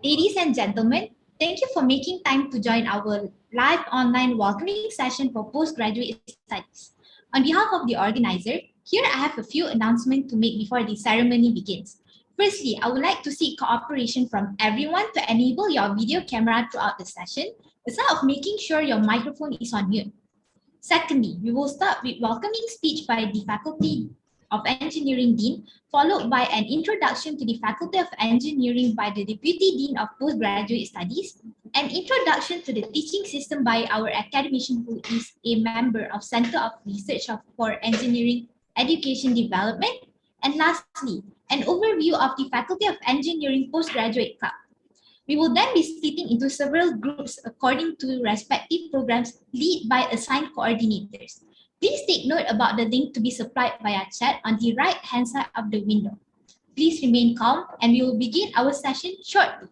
Ladies and gentlemen, thank you for making time to join our live online welcoming session for postgraduate studies. On behalf of the organizer, here I have a few announcements to make before the ceremony begins. Firstly, I would like to seek cooperation from everyone to enable your video camera throughout the session, aside of making sure your microphone is on mute. Secondly, we will start with welcoming speech by the Faculty of Engineering Dean, followed by an introduction to the Faculty of Engineering by the Deputy Dean of Postgraduate Studies, an introduction to the teaching system by our academician who is a member of Center of Research for Engineering Education Development, and lastly, an overview of the Faculty of Engineering Postgraduate Club. We will then be splitting into several groups according to respective programs led by assigned coordinators. Please take note about the link to be supplied via chat on the right-hand side of the window. Please remain calm and we will begin our session shortly.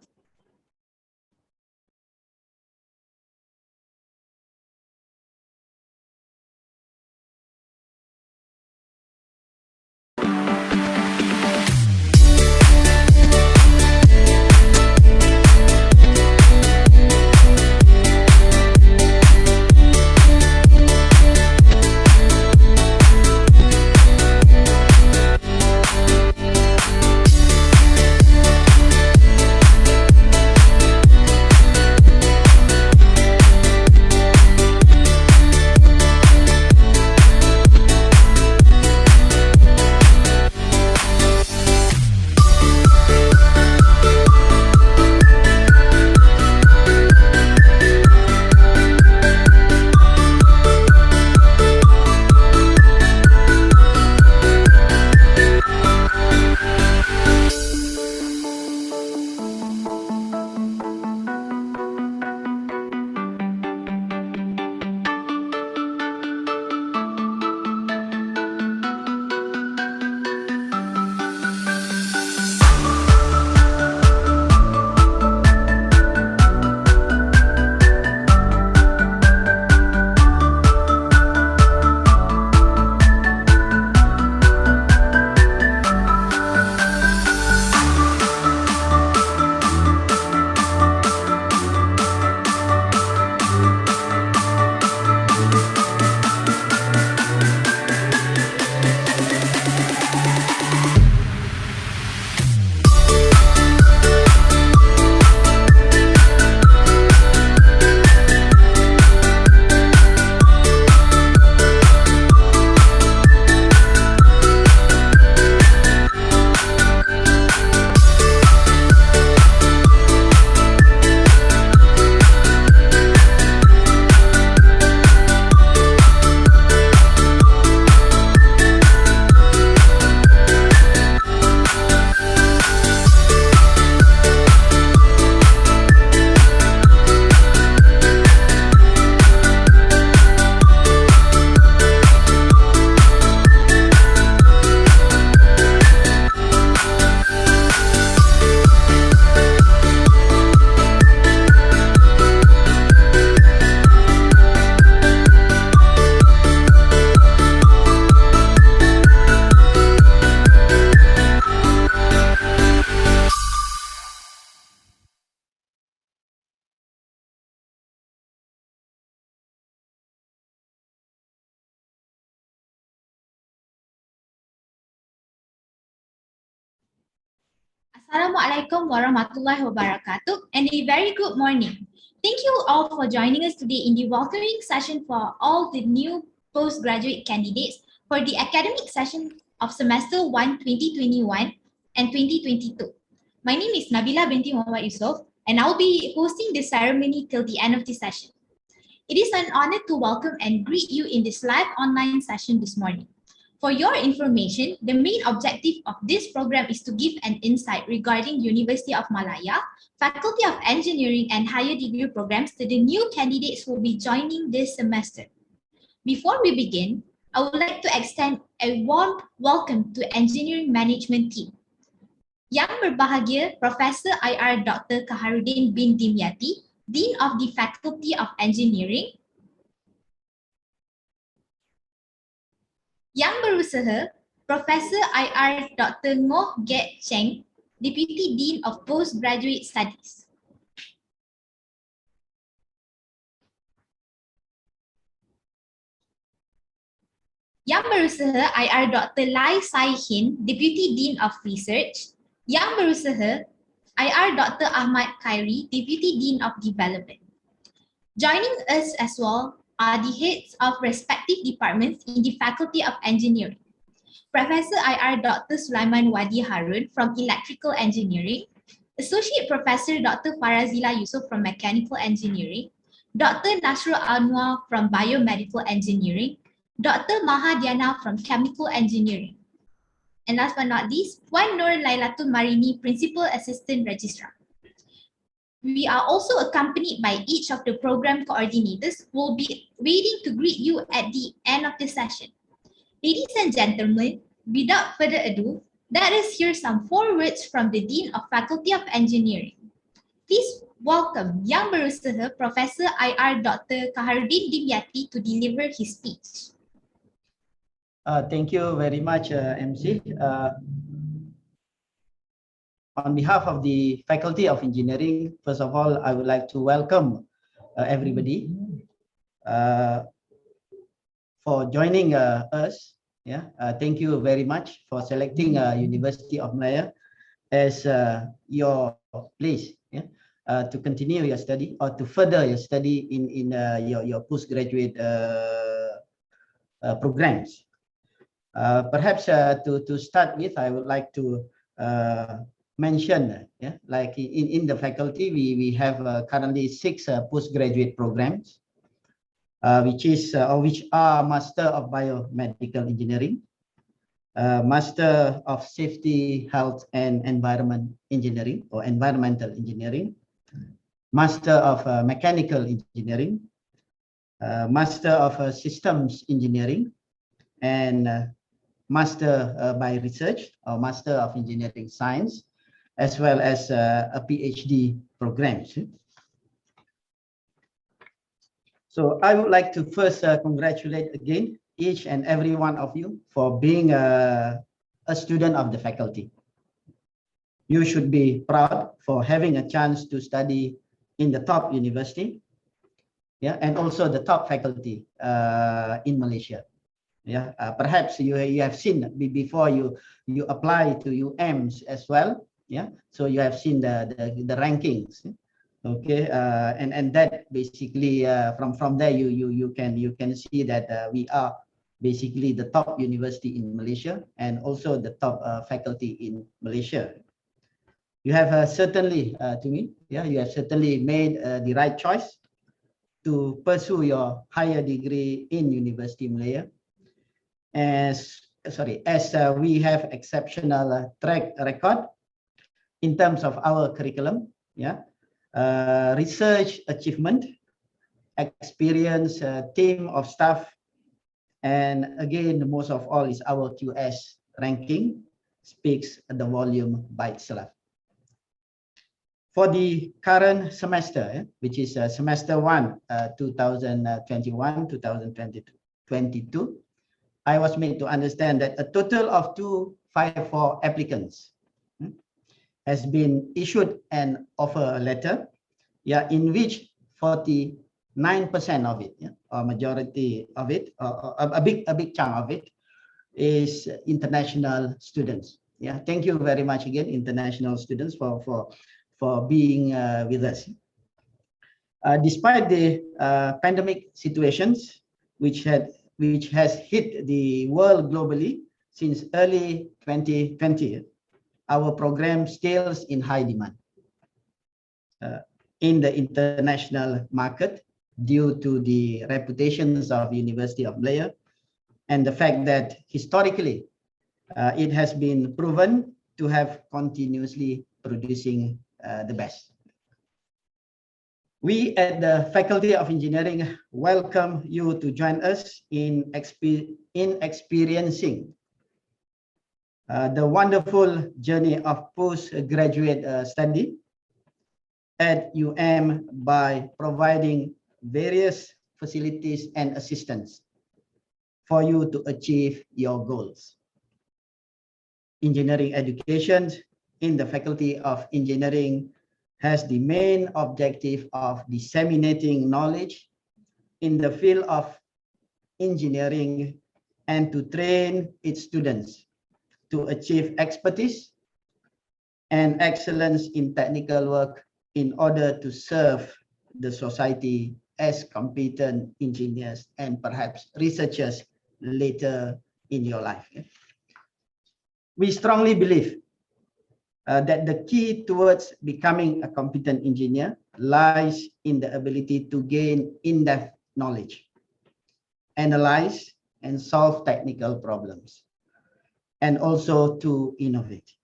Assalamualaikum warahmatullahi wabarakatuh and a very good morning. Thank you all for joining us today in the welcoming session for all the new postgraduate candidates for the academic session of semester 1 2021 and 2022. My name is Nabila binti Muhammad Yusof and I'll be hosting this ceremony till the end of the session. It is an honor to welcome and greet you in this live online session this morning. For your information, the main objective of this program is to give an insight regarding University of Malaya, Faculty of Engineering and Higher Degree programs to the new candidates who will be joining this semester. Before we begin, I would like to extend a warm welcome to Engineering Management Team. Yang berbahagia Profesor IR Dr. Kaharudin bin Dimyati, Dean of the Faculty of Engineering. Yang berusaha Profesor IR Dr. Ngoh Get Cheng, Deputy Dean of Postgraduate Studies. Yang Berusaha IR Dr. Lai Sai Hin, Deputy Dean of Research. Yang Berusaha IR Dr. Ahmad Khairi, Deputy Dean of Development. Joining us as well are the heads of respective departments in the Faculty of Engineering. Professor IR Dr. Sulaiman Wadi Harun from Electrical Engineering, Associate Professor Dr. Farazila Yusuf from Mechanical Engineering, Dr. Nasrul Anwar from Biomedical Engineering, Dr. Mahadiana from Chemical Engineering. And last but not least, Puan Nur Lailatul Marini, Principal Assistant Registrar. We are also accompanied by each of the program coordinators who will be waiting to greet you at the end of the session. Ladies and gentlemen, without further ado, let us hear some 4 words from the Dean of Faculty of Engineering. Please welcome Yang Berusaha Professor IR Dr. Kaharudin Dimyati to deliver his speech. Thank you very much, MC. On behalf of the Faculty of Engineering, first of all, I would like to welcome everybody for joining us. Thank you very much for selecting University of Malaya as your place to continue your study or to further your study in your postgraduate programs. Perhaps to start with, I would like to mention, like in the faculty, we have currently 6 postgraduate programs, which are Master of Biomedical Engineering, Master of Safety, Health and Environment Engineering or Environmental Engineering, Master of Mechanical Engineering, Master of Systems Engineering, and Master by Research or Master of Engineering Science, as well as a PhD programs. So I would like to first congratulate again each and every one of you for being a student of the faculty. You should be proud for having a chance to study in the top university, and also the top faculty in Malaysia. Perhaps you have seen before you apply to UMs as well. So you have seen the rankings. Okay, and that basically from there you can see that we are basically the top university in Malaysia and also the top faculty in Malaysia. You have certainly you have certainly made the right choice to pursue your higher degree in University Malaya. As we have exceptional track record in terms of our curriculum, research achievement, experience, team of staff, and again, most of all is our QS ranking speaks the volume by itself. For the current semester, which is semester 1, 2021-2022, I was made to understand that a total of 254 applicants has been issued an offer letter, in which 49% of it, or majority of it, or a big chunk of it, is international students. Thank you very much again, international students, for being with us. Despite the pandemic situations, which has hit the world globally since early 2020, our program scales in high demand in the international market due to the reputations of University of Malaya and the fact that historically it has been proven to have continuously producing the best. We at the Faculty of Engineering welcome you to join us in experiencing the wonderful journey of postgraduate study at by providing various facilities and assistance for you to achieve your goals. Engineering education in the Faculty of Engineering has the main objective of disseminating knowledge in the field of engineering and to train its students to achieve expertise and excellence in technical work in order to serve the society as competent engineers and perhaps researchers later in your life. We strongly believe that the key towards becoming a competent engineer lies in the ability to gain in-depth knowledge, analyze and solve technical problems, and also to innovate.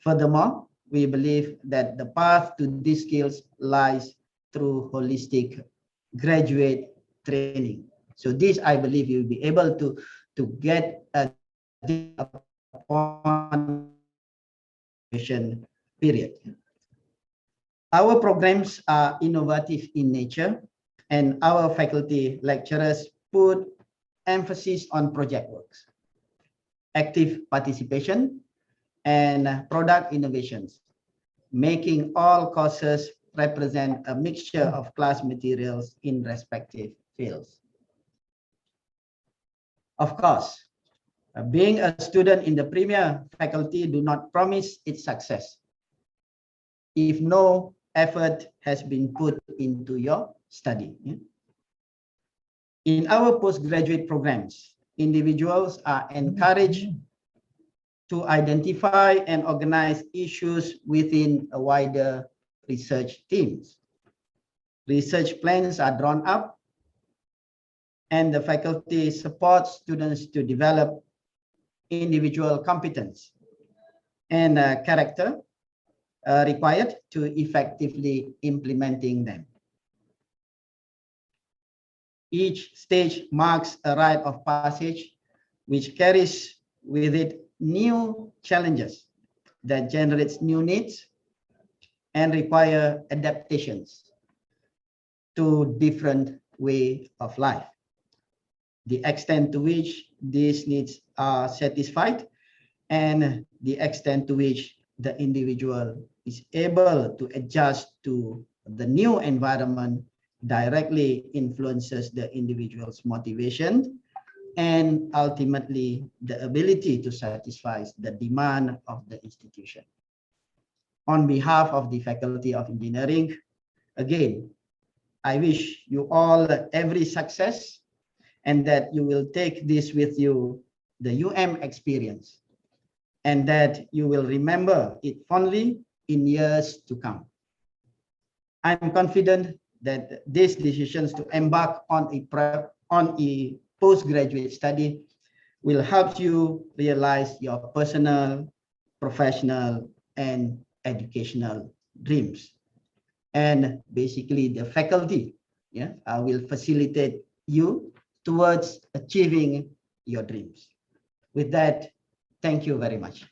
Furthermore, we believe that the path to these skills lies through holistic graduate training. So this, I believe, you'll be able to get this upon period. Our programs are innovative in nature, and our faculty lecturers put emphasis on project works, active participation, and product innovations, making all courses represent a mixture of class materials in respective fields. Of course, being a student in the premier faculty do not promise its success if no effort has been put into your study. In our postgraduate programs, individuals are encouraged to identify and organize issues within a wider research teams. Research plans are drawn up, and the faculty supports students to develop individual competence and character required to effectively implementing them. Each stage marks a rite of passage which carries with it new challenges that generates new needs and require adaptations to different way of life. The extent to which these needs are satisfied and the extent to which the individual is able to adjust to the new environment directly influences the individual's motivation and ultimately the ability to satisfy the demand of the institution. On behalf of the Faculty of Engineering, again, I wish you all every success and that you will take this with you, the experience, and that you will remember it fondly in years to come. I'm confident that these decisions to embark on a postgraduate study will help you realize your personal, professional, and educational dreams. And basically the faculty will facilitate you towards achieving your dreams. With that, thank you very much.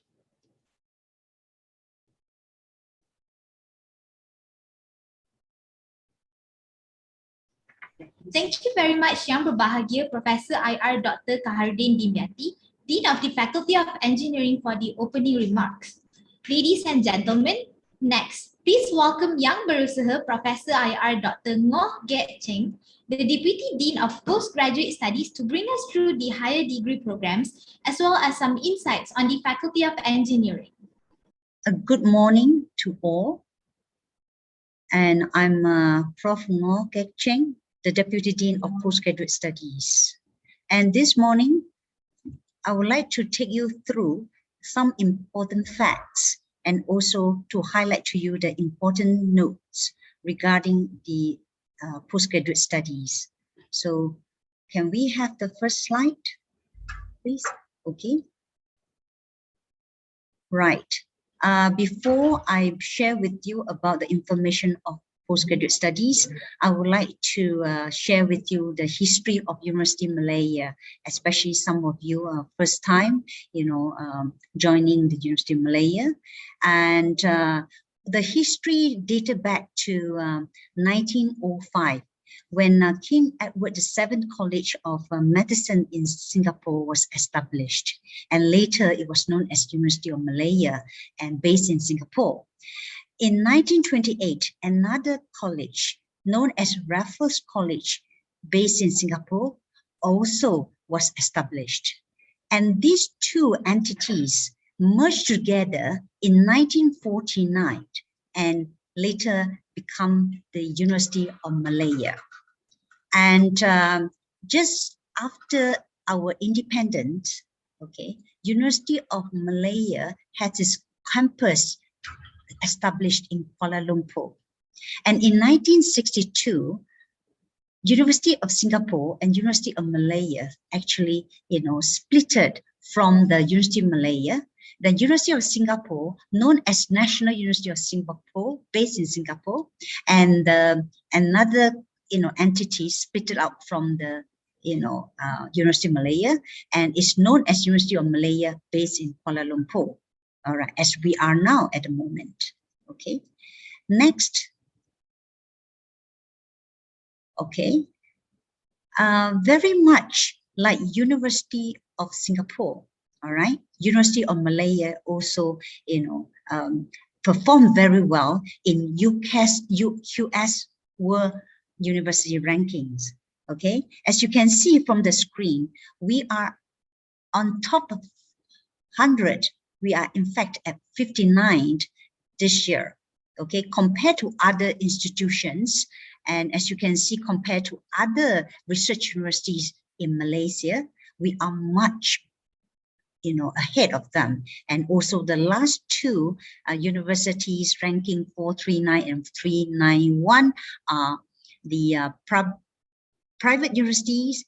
Thank you very much, Yang Berbahagia Professor IR Dr. Kahardin Dimyati, Dean of the Faculty of Engineering, for the opening remarks. Ladies and gentlemen, next, please welcome Yang Berusaha Professor IR Dr. Ngoh Get Cheng, the Deputy Dean of Postgraduate Studies, to bring us through the higher degree programs as well as some insights on the Faculty of Engineering. A good morning to all. And I'm Prof. Ngoh Get Cheng, the Deputy Dean of Postgraduate Studies. And this morning, I would like to take you through some important facts and also to highlight to you the important notes regarding the postgraduate studies. So can we have the first slide, please? Okay. Right. Before I share with you about the information of postgraduate studies, I would like to share with you the history of Universiti Malaya, especially some of you are first time, joining the Universiti Malaya. And the history dated back to 1905. when King Edward VII College of Medicine in Singapore was established, and later it was known as University of Malaya and based in Singapore. In 1928, another college known as Raffles College, based in Singapore, also was established. And these two entities merged together in 1949 and later become the University of Malaya. And just after our independence, okay, University of Malaya had its campus established in Kuala Lumpur. And in 1962, University of Singapore and University of Malaya actually, splitted from the University of Malaya. The University of Singapore, known as National University of Singapore, based in Singapore, and another, entity split out from the, University of Malaya, and is known as University of Malaya, based in Kuala Lumpur. All right, as we are now at the moment. Okay, next. Okay, very much like University of Singapore, all right? University of Malaya also, performed very well in QS World University rankings, okay? As you can see from the screen, we are on top of 100. We are in fact at 59 this year, okay? Compared to other institutions, and as you can see, compared to other research universities in Malaysia, we are much, ahead of them. And also the last two universities ranking 439 and 391 are the private universities,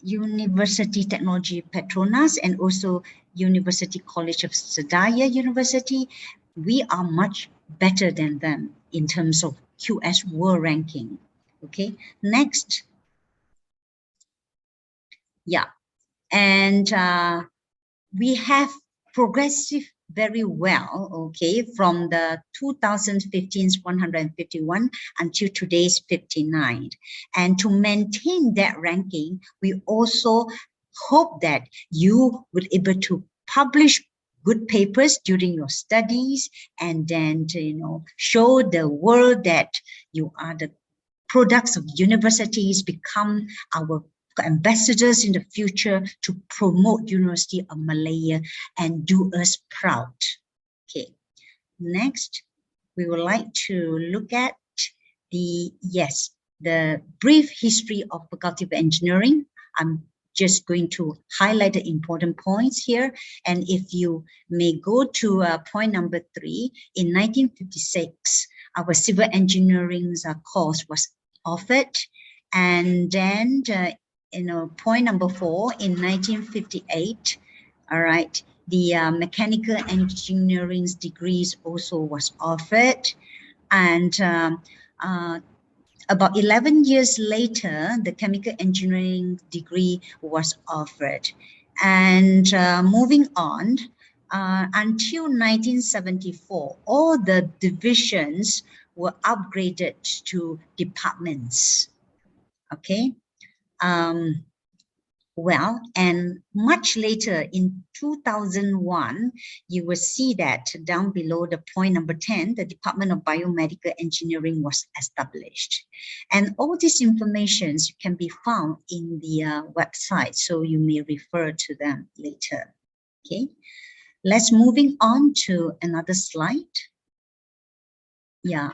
University Technology Petronas, and also University College of Sedaya University. We are much better than them in terms of QS World ranking. Okay, next. Yeah, and we have progressive very well, okay, from the 2015's 151 until today's 59. And to maintain that ranking, we also hope that you will be able to publish good papers during your studies, and then show the world that you are the products of universities, become our ambassadors in the future to promote University of Malaya and do us proud. Okay, next we would like to look at the brief history of Faculty of Engineering. I'm just going to highlight the important points here. And if you may go to point number 3, in 1956, our civil engineering course was offered. And then, point number 4, in 1958, all right, the mechanical engineering degrees also was offered. And about 11 years later, the chemical engineering degree was offered. And moving on, until 1974, all the divisions were upgraded to departments. Okay. Well, and much later in 2001, you will see that down below the point number 10, the Department of Biomedical Engineering was established. And all these informations can be found in the website, so you may refer to them later. Okay, let's moving on to another slide. Yeah.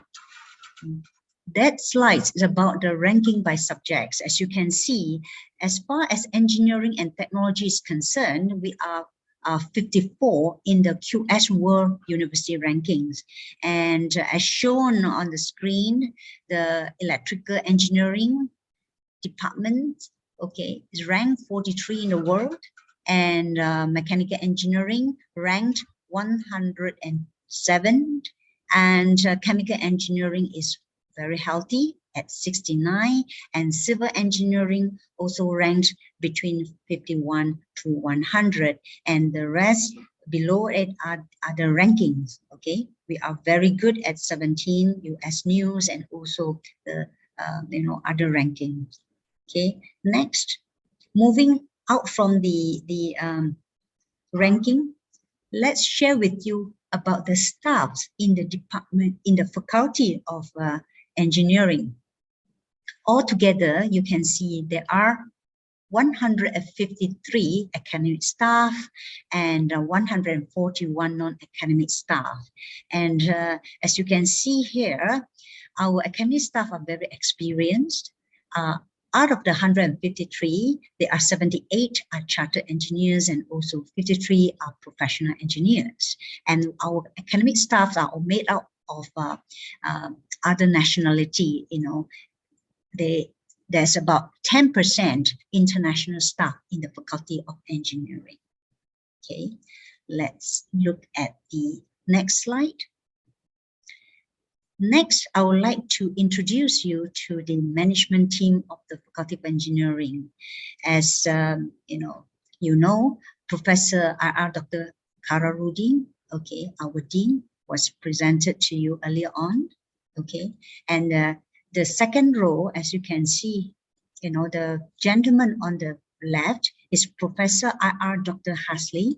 That slide is about the ranking by subjects. As you can see, as far as engineering and technology is concerned, we are 54 in the QS World University rankings. And as shown on the screen, the electrical engineering department, okay, is ranked 43 in the world, and mechanical engineering ranked 107, and chemical engineering is very healthy at 69, and civil engineering also ranked between 51 to 100, and the rest below it are the rankings. Okay, we are very good at 17 US News and also the other rankings. Okay, next, moving out from the ranking, let's share with you about the staffs in the department, in the faculty of engineering. Altogether, you can see there are 153 academic staff and 141 non-academic staff. And as you can see here, our academic staff are very experienced. Out of the 153, there are 78 are chartered engineers and also 53 are professional engineers. And our academic staffs are all made up of other nationality. There's about 10% international staff in the Faculty of Engineering. Okay, let's look at the next slide. Next, I would like to introduce you to the management team of the Faculty of Engineering. As you know, Professor R.R. Dr. Kararudin, okay, our dean, was presented to you earlier on, okay, and the second row, as you can see, the gentleman on the left is Professor R.R. Dr. Hasley.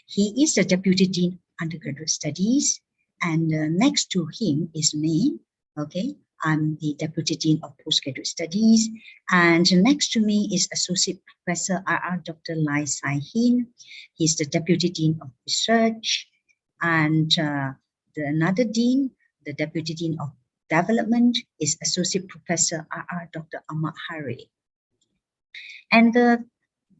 He is the Deputy Dean Undergraduate Studies, and next to him is me. Okay, I'm the Deputy Dean of Postgraduate Studies, and next to me is Associate Professor R.R. Dr. Lai Sai Hin. He's the Deputy Dean of Research, and another dean, the Deputy Dean of Development, is Associate Professor R.R. Dr. Ahmad Hari. And the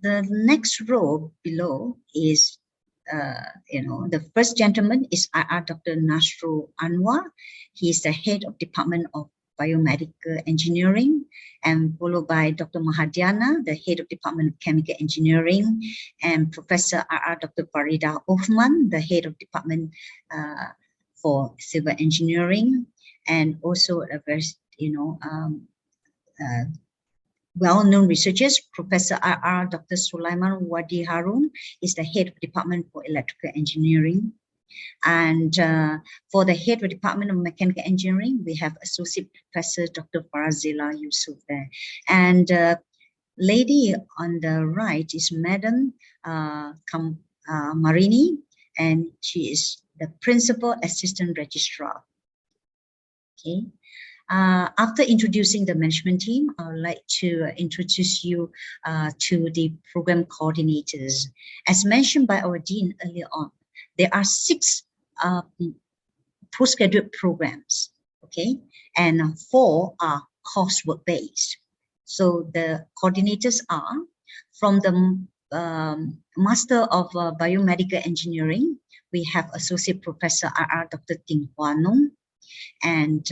next row below is, the first gentleman is R.R. Dr. Nasrul Anwar. He is the head of Department of Biomedical Engineering, and followed by Dr. Mahadiana, the head of Department of Chemical Engineering, and Professor R.R. Dr. Farida Othman, the head of Department for Civil Engineering, and also a very, well-known researchers, Professor R.R. Dr. Sulaiman Wadi Harun is the head of Department for Electrical Engineering. And for the head of Department of Mechanical Engineering, we have Associate Professor Dr. Farazila Yusuf there. And lady on the right is Madam Marini, and she is the Principal Assistant Registrar. Okay. After introducing the management team, I would like to introduce you to the program coordinators. As mentioned by our dean earlier on, there are 6 postgraduate programs, okay, and 4 are coursework based. So the coordinators are from the Master of Biomedical Engineering. We have Associate Professor R.R. Dr. Ting Hua Nong. And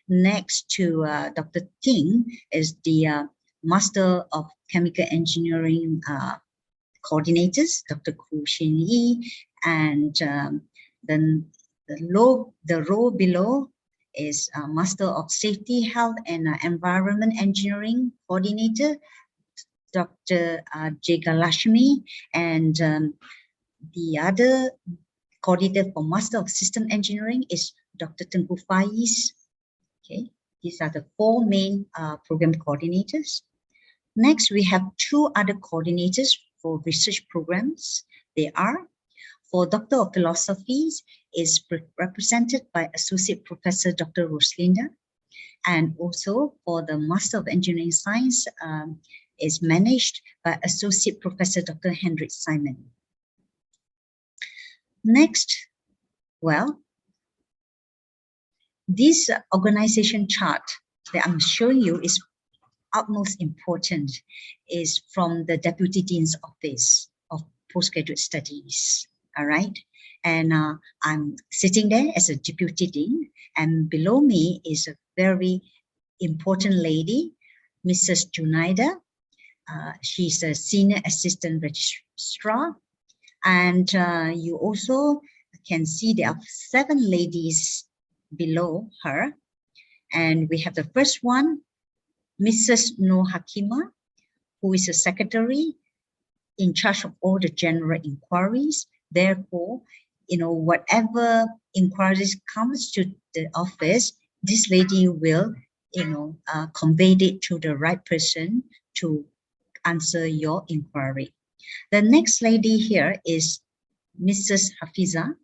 next to Dr. Ting is the Master of Chemical Engineering coordinators, Dr. Ku Shin Yi, and then the row below is Master of Safety, Health and Environment Engineering coordinator, Dr. Jegalashmi, and the other coordinator for Master of System Engineering is Dr. Tengku Faiz. Okay, these are the 4 main program coordinators. Next, we have 2 other coordinators for research programs. They are, for Doctor of Philosophies, is represented by Associate Professor Dr. Roslinda, and also for the Master of Engineering Science is managed by Associate Professor Dr. Hendrik Simon. Next, well, this organization chart that I'm showing you is utmost important, is from the Deputy Dean's Office of Postgraduate Studies, all right? And I'm sitting there as a Deputy Dean, and below me is a very important lady, Mrs. Junaida. She's a Senior Assistant Registrar, and you also can see there are 7 ladies below her. And we have the first one, Mrs. Noor Hakima, who is a secretary in charge of all the general inquiries. Therefore, whatever inquiries comes to the office, this lady will conveyed it to the right person to answer your inquiry. The next lady here is Mrs. Hafiza,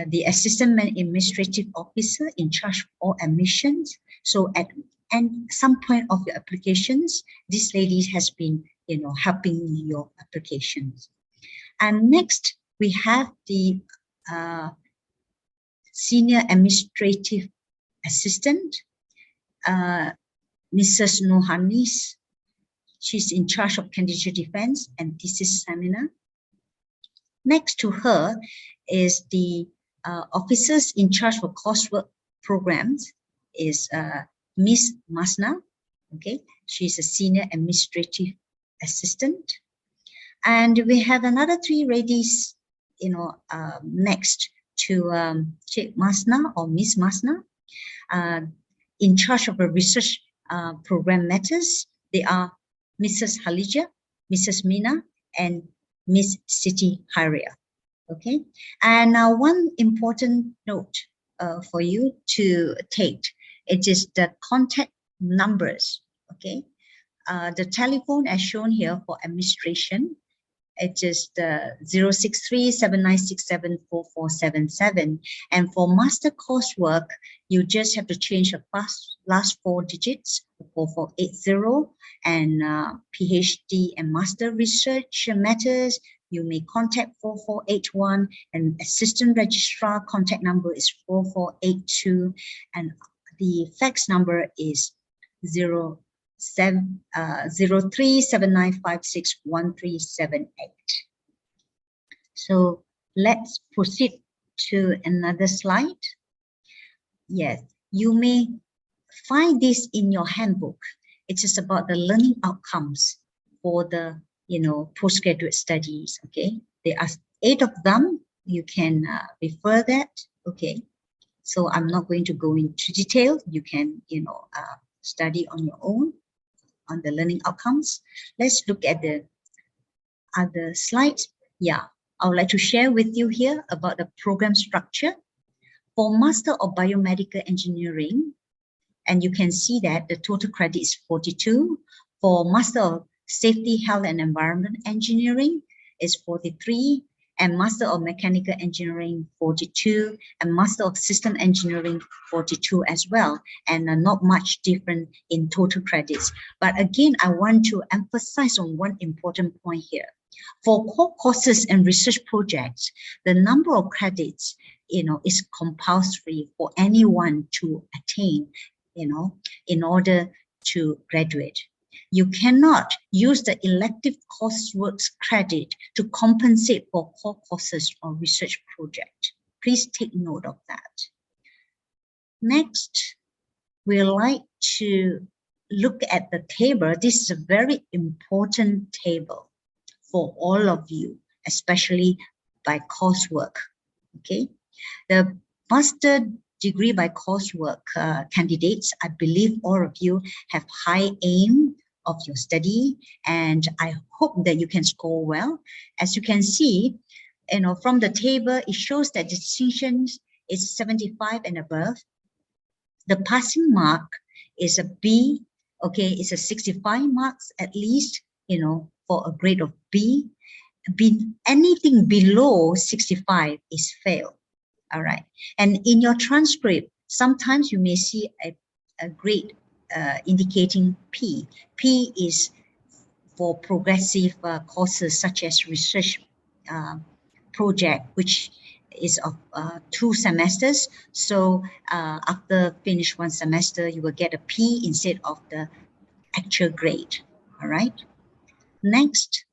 the Assistant Administrative Officer in charge of all admissions. So at some point of your applications, this lady has been, helping your applications. And next, we have the Senior Administrative Assistant, Mrs. Nohanis. She's in charge of candidate defense and thesis seminar. Next to her is the officers in charge for coursework programs is Miss Masna. Okay, she's a senior administrative assistant. And we have another three ladies, next to Sheikh Masna or Miss Masna, in charge of the research program matters. They are Mrs. Halija, Mrs. Mina, and Miss Siti Haria. Okay, and now one important note for you to take, it is the contact numbers. Okay, the telephone as shown here for administration, it is the 063-7967-4477. And for master coursework, you just have to change the last four digits, 4480, and PhD and master research matters, you may contact 4481, and assistant registrar contact number is 4482, and the fax number is 0379561378. So let's proceed to another slide. Yes, you may find this in your handbook. It is about the learning outcomes for the postgraduate studies. Okay, there are 8 of them. You can refer that. Okay, so I'm not going to go into detail. You can study on your own on the learning outcomes. Let's look at the other slides. Yeah, I would like to share with you here about the program structure for Master of Biomedical Engineering. And you can see that the total credit is 42. For Master of Safety, Health and Environment Engineering is 43. And Master of Mechanical Engineering 42, and Master of System Engineering 42 as well, and not much different in total credits. But again, I want to emphasize on one important point here. For core courses and research projects, the number of credits, is compulsory for anyone to attain, in order to graduate. You cannot use the elective coursework credit to compensate for core courses or research project. Please take note of that. Next, we like to look at the table. This is a very important table for all of you, especially by coursework. Okay, the master degree by coursework candidates, I believe all of you have high aim of your study, and I hope that you can score well. As you can see, from the table, it shows that distinction is 75 and above. The passing mark is a B. Okay, it's a 65 marks at least, for a grade of B. Anything below 65 is fail. All right, and in your transcript, sometimes you may see a grade indicating P. P is for progressive courses such as research project, which is of 2 semesters. So after finish 1 semester, you will get a P instead of the actual grade. All right. Next.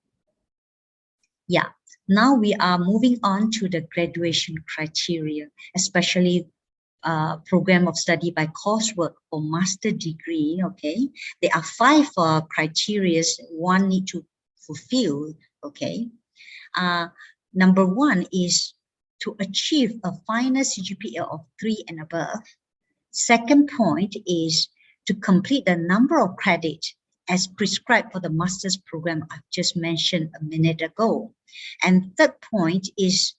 Yeah. Now we are moving on to the graduation criteria, especially program of study by coursework for master degree. Okay, there are 5 criteria one need to fulfill. Okay, number 1 is to achieve a final CGPA of 3 and above. Second point is to complete the number of credits as prescribed for the master's program I've just mentioned a minute ago. And third point is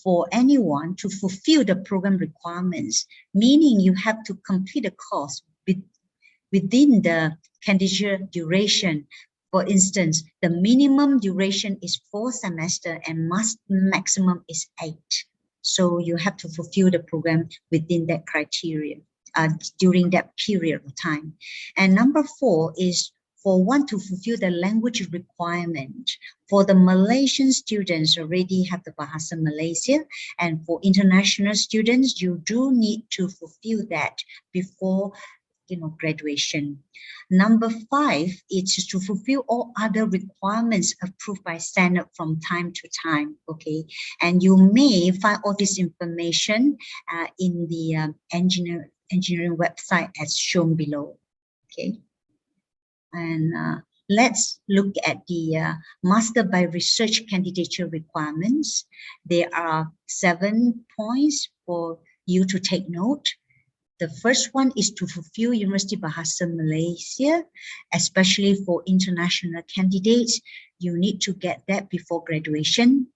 for anyone to fulfill the program requirements, meaning you have to complete the course within the candidature duration. For instance, the minimum duration is 4 semesters and maximum is 8. So you have to fulfill the program within that criteria during that period of time. And number 4 is for one to fulfill the language requirement. For the Malaysian students already have the Bahasa Malaysia, and for international students, you do need to fulfill that before graduation. Number 5 is to fulfill all other requirements approved by standard from time to time. Okay, and you may find all this information in the engineering website as shown below. Okay, and let's look at the master by research candidature requirements. There are 7 points for you to take note. The first one is to fulfill Universiti Bahasa Malaysia, especially for international candidates. You need to get that before graduation.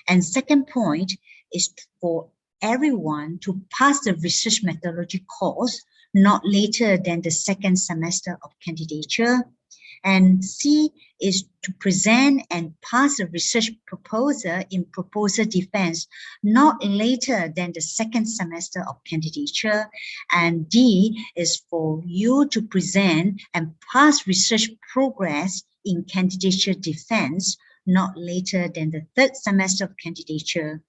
And second point is for everyone to pass the research methodology course not later than the 2nd semester of candidature. And C is to present and pass a research proposal in proposal defense not later than the 2nd semester of candidature. And D is for you to present and pass research progress in candidature defense not later than the 3rd semester of candidature.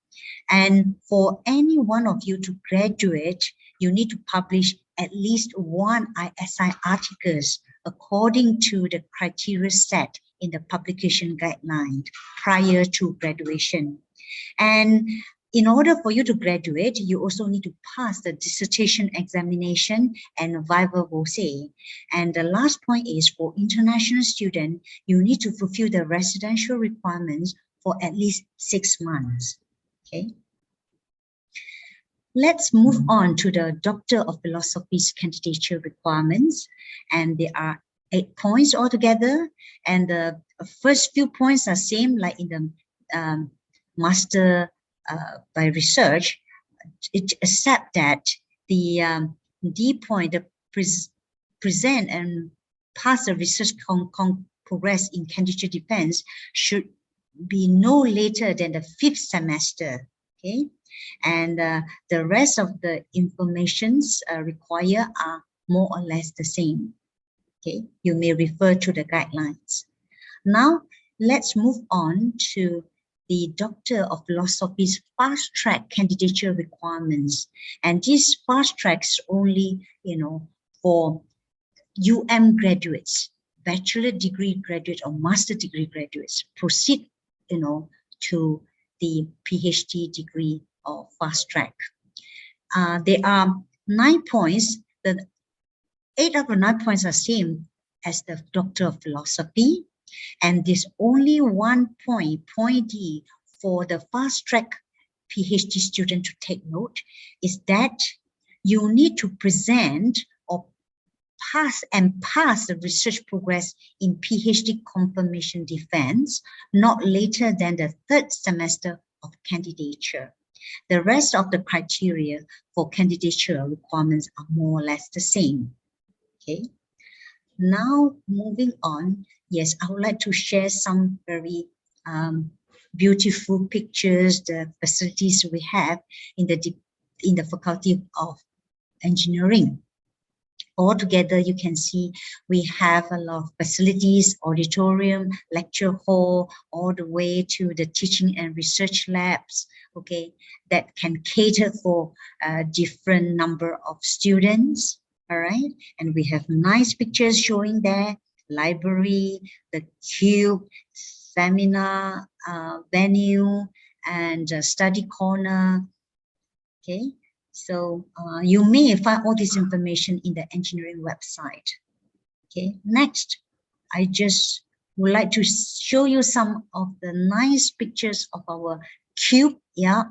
And for any one of you to graduate, you need to publish at least 1 ISI articles according to the criteria set in the publication guideline prior to graduation. And in order for you to graduate, you also need to pass the dissertation examination and viva voce. And the last point is for international students, you need to fulfill the residential requirements for at least 6 months. Okay. Let's move on to the Doctor of Philosophy's candidature requirements. And there are 8 points altogether. And the first few points are same like in the Master by Research, except that the D point, the present and pass the research progress in candidature defense should be no later than the 5th semester. Okay. And the rest of the informations required are more or less the same. Okay, you may refer to the guidelines. Now, let's move on to the Doctor of Philosophy's fast track candidature requirements. And these fast tracks only, for UM graduates, bachelor degree graduates or master degree graduates proceed, to the PhD degree or fast track. There are 9 points. The 8 of the 9 points are same as the Doctor of Philosophy. And there's only 1 point, point D, for the fast track PhD student to take note, is that you need to present or pass the research progress in PhD confirmation defense not later than the 3rd semester of candidature. The rest of the criteria for candidature requirements are more or less the same. Okay. Now moving on, yes, I would like to share some very beautiful pictures, the facilities we have in the Faculty of Engineering. Altogether, you can see we have a lot of facilities, auditorium, lecture hall, all the way to the teaching and research labs, okay, that can cater for a different number of students, all right? And we have nice pictures showing there, library, the cube, seminar venue, and study corner, okay? So you may find all this information in the engineering website. Okay, next, I just would like to show you some of the nice pictures of our cube, yeah,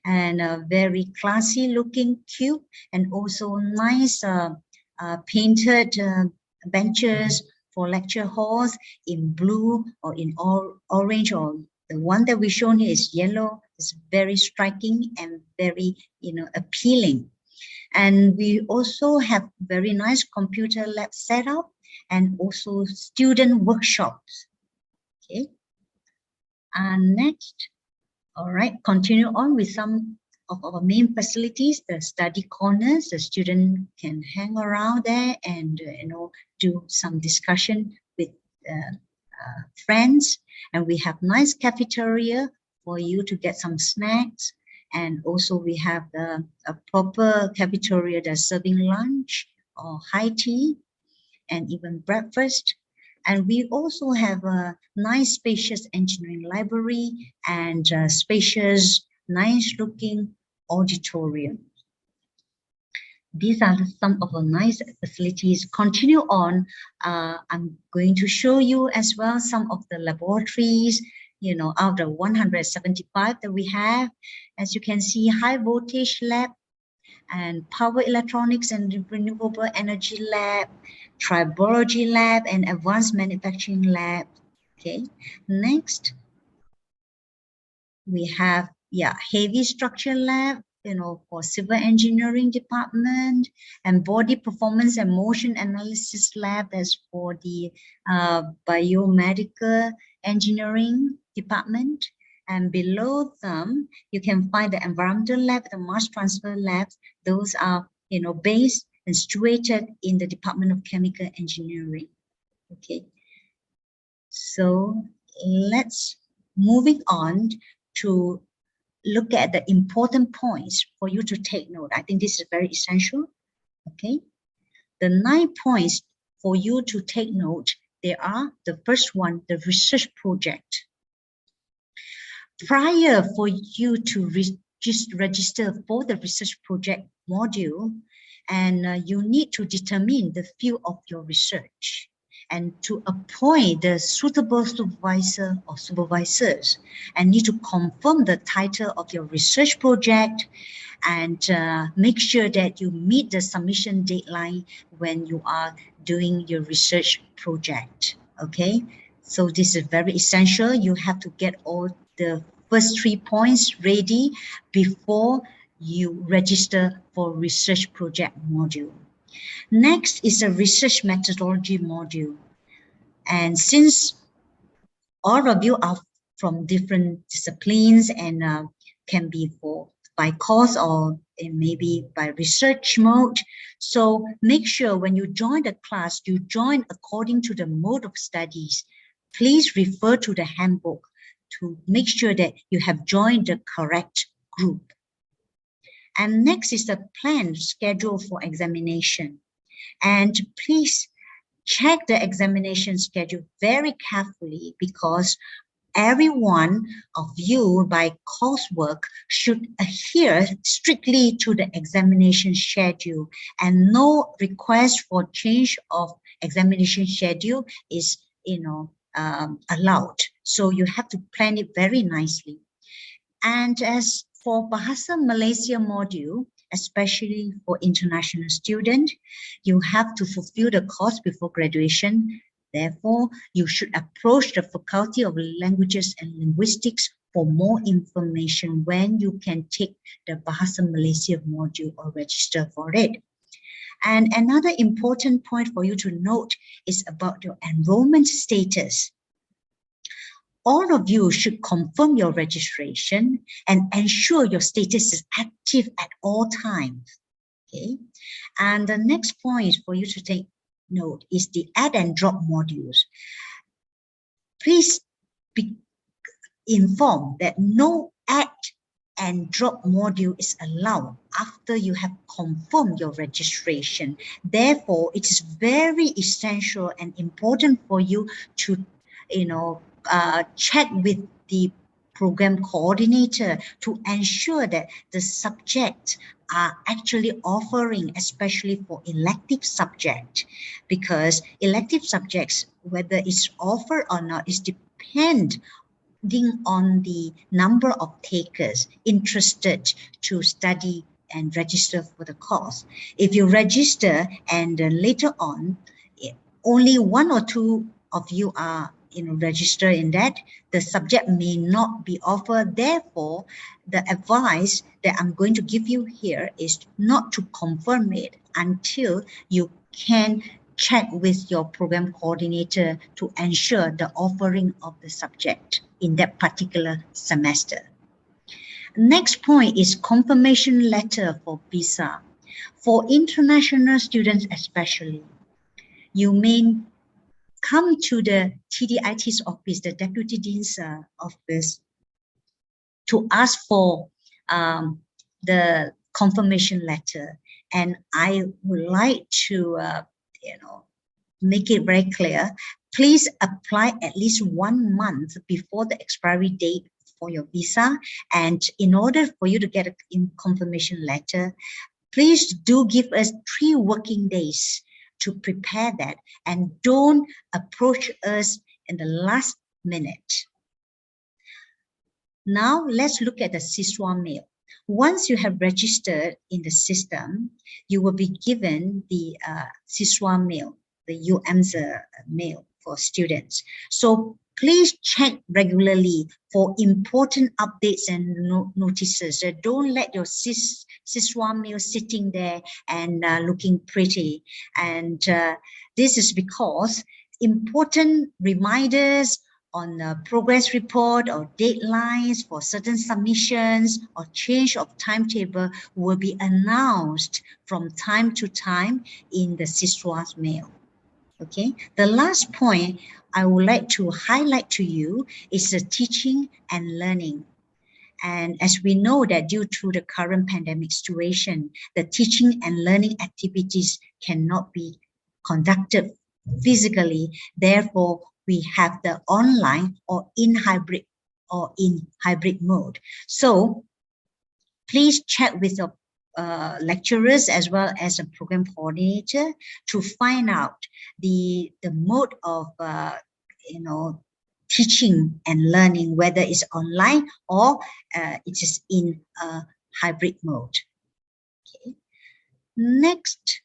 and a very classy looking cube, and also nice painted benches for lecture halls in blue or in orange, or the one that we shown here is yellow, is very striking and very, appealing. And we also have very nice computer lab setup and also student workshops. Okay. And next, all right, continue on with some of our main facilities, the study corners. The student can hang around there and do some discussion with friends. And we have nice cafeteria for you to get some snacks. And also we have a proper cafeteria that's serving lunch or high tea and even breakfast. And we also have a nice spacious engineering library and a spacious, nice looking auditorium. These are some of the nice facilities. Continue on. I'm going to show you as well some of the laboratories, out of 175 that we have. As you can see, high voltage lab and power electronics and renewable energy lab, tribology lab, and advanced manufacturing lab. Okay, next we have heavy structure lab, for civil engineering department, and body performance and motion analysis lab. That's for the biomedical engineering department. And below them, you can find the environmental lab, the mass transfer labs. Those are, based and situated in the Department of Chemical Engineering. Okay. So let's moving on to look at the important points for you to take note. I think this is very essential. Okay. The 9 points for you to take note, there are the first one, the research project. Prior for you to register for the research project module, and you need to determine the field of your research and to appoint the suitable supervisor or supervisors, and need to confirm the title of your research project, and make sure that you meet the submission deadline when you are doing your research project. Okay, so this is very essential. You have to get all the first 3 points ready before you register for research project module. Next is a research methodology module. And since all of you are from different disciplines and can be by course or maybe by research mode, so make sure when you join the class, you join according to the mode of studies. Please refer to the handbook to make sure that you have joined the correct group. And next is the planned schedule for examination. And please check the examination schedule very carefully, because every one of you by coursework should adhere strictly to the examination schedule, and no request for change of examination schedule is allowed. So you have to plan it very nicely. And as for Bahasa Malaysia module, especially for international students, you have to fulfill the course before graduation. Therefore, you should approach the Faculty of Languages and Linguistics for more information when you can take the Bahasa Malaysia module or register for it. And another important point for you to note is about your enrollment status. All of you should confirm your registration and ensure your status is active at all times. Okay. And the next point for you to take note is the add and drop modules. Please be informed that no add and drop module is allowed after you have confirmed your registration. Therefore, it is very essential and important for you to, check with the program coordinator to ensure that the subjects are actually offering, especially for elective subject, because elective subjects, whether it's offered or not, is depending on the number of takers interested to study and register for the course. If you register and later on only 1 or 2 of you are register in that, the subject may not be offered. Therefore, the advice that I'm going to give you here is not to confirm it until you can check with your program coordinator to ensure the offering of the subject in that particular semester. Next point is confirmation letter for visa. For international students especially, you may come to the TDIT's office, the Deputy Dean's office, to ask for the confirmation letter. And I would like to, make it very clear. Please apply at least 1 month before the expiry date for your visa. And in order for you to get a confirmation letter, please do give us 3 working days to prepare that, and don't approach us in the last minute. Now let's look at the SISWA mail. Once you have registered in the system, you will be given the SISWA mail, the UMZ mail for students. So please check regularly for important updates and notices. Don't let your SISWA mail sitting there and looking pretty. And this is because important reminders on a progress report or deadlines for certain submissions or change of timetable will be announced from time to time in the SISWA's mail. Okay, the last point I would like to highlight to you is the teaching and learning. And as we know that due to the current pandemic situation, the teaching and learning activities cannot be conducted physically. Therefore, we have the online or in hybrid mode. So please check with your lecturers as well as a program coordinator to find out the mode of teaching and learning, whether it's online or it is in a hybrid mode. Okay. Next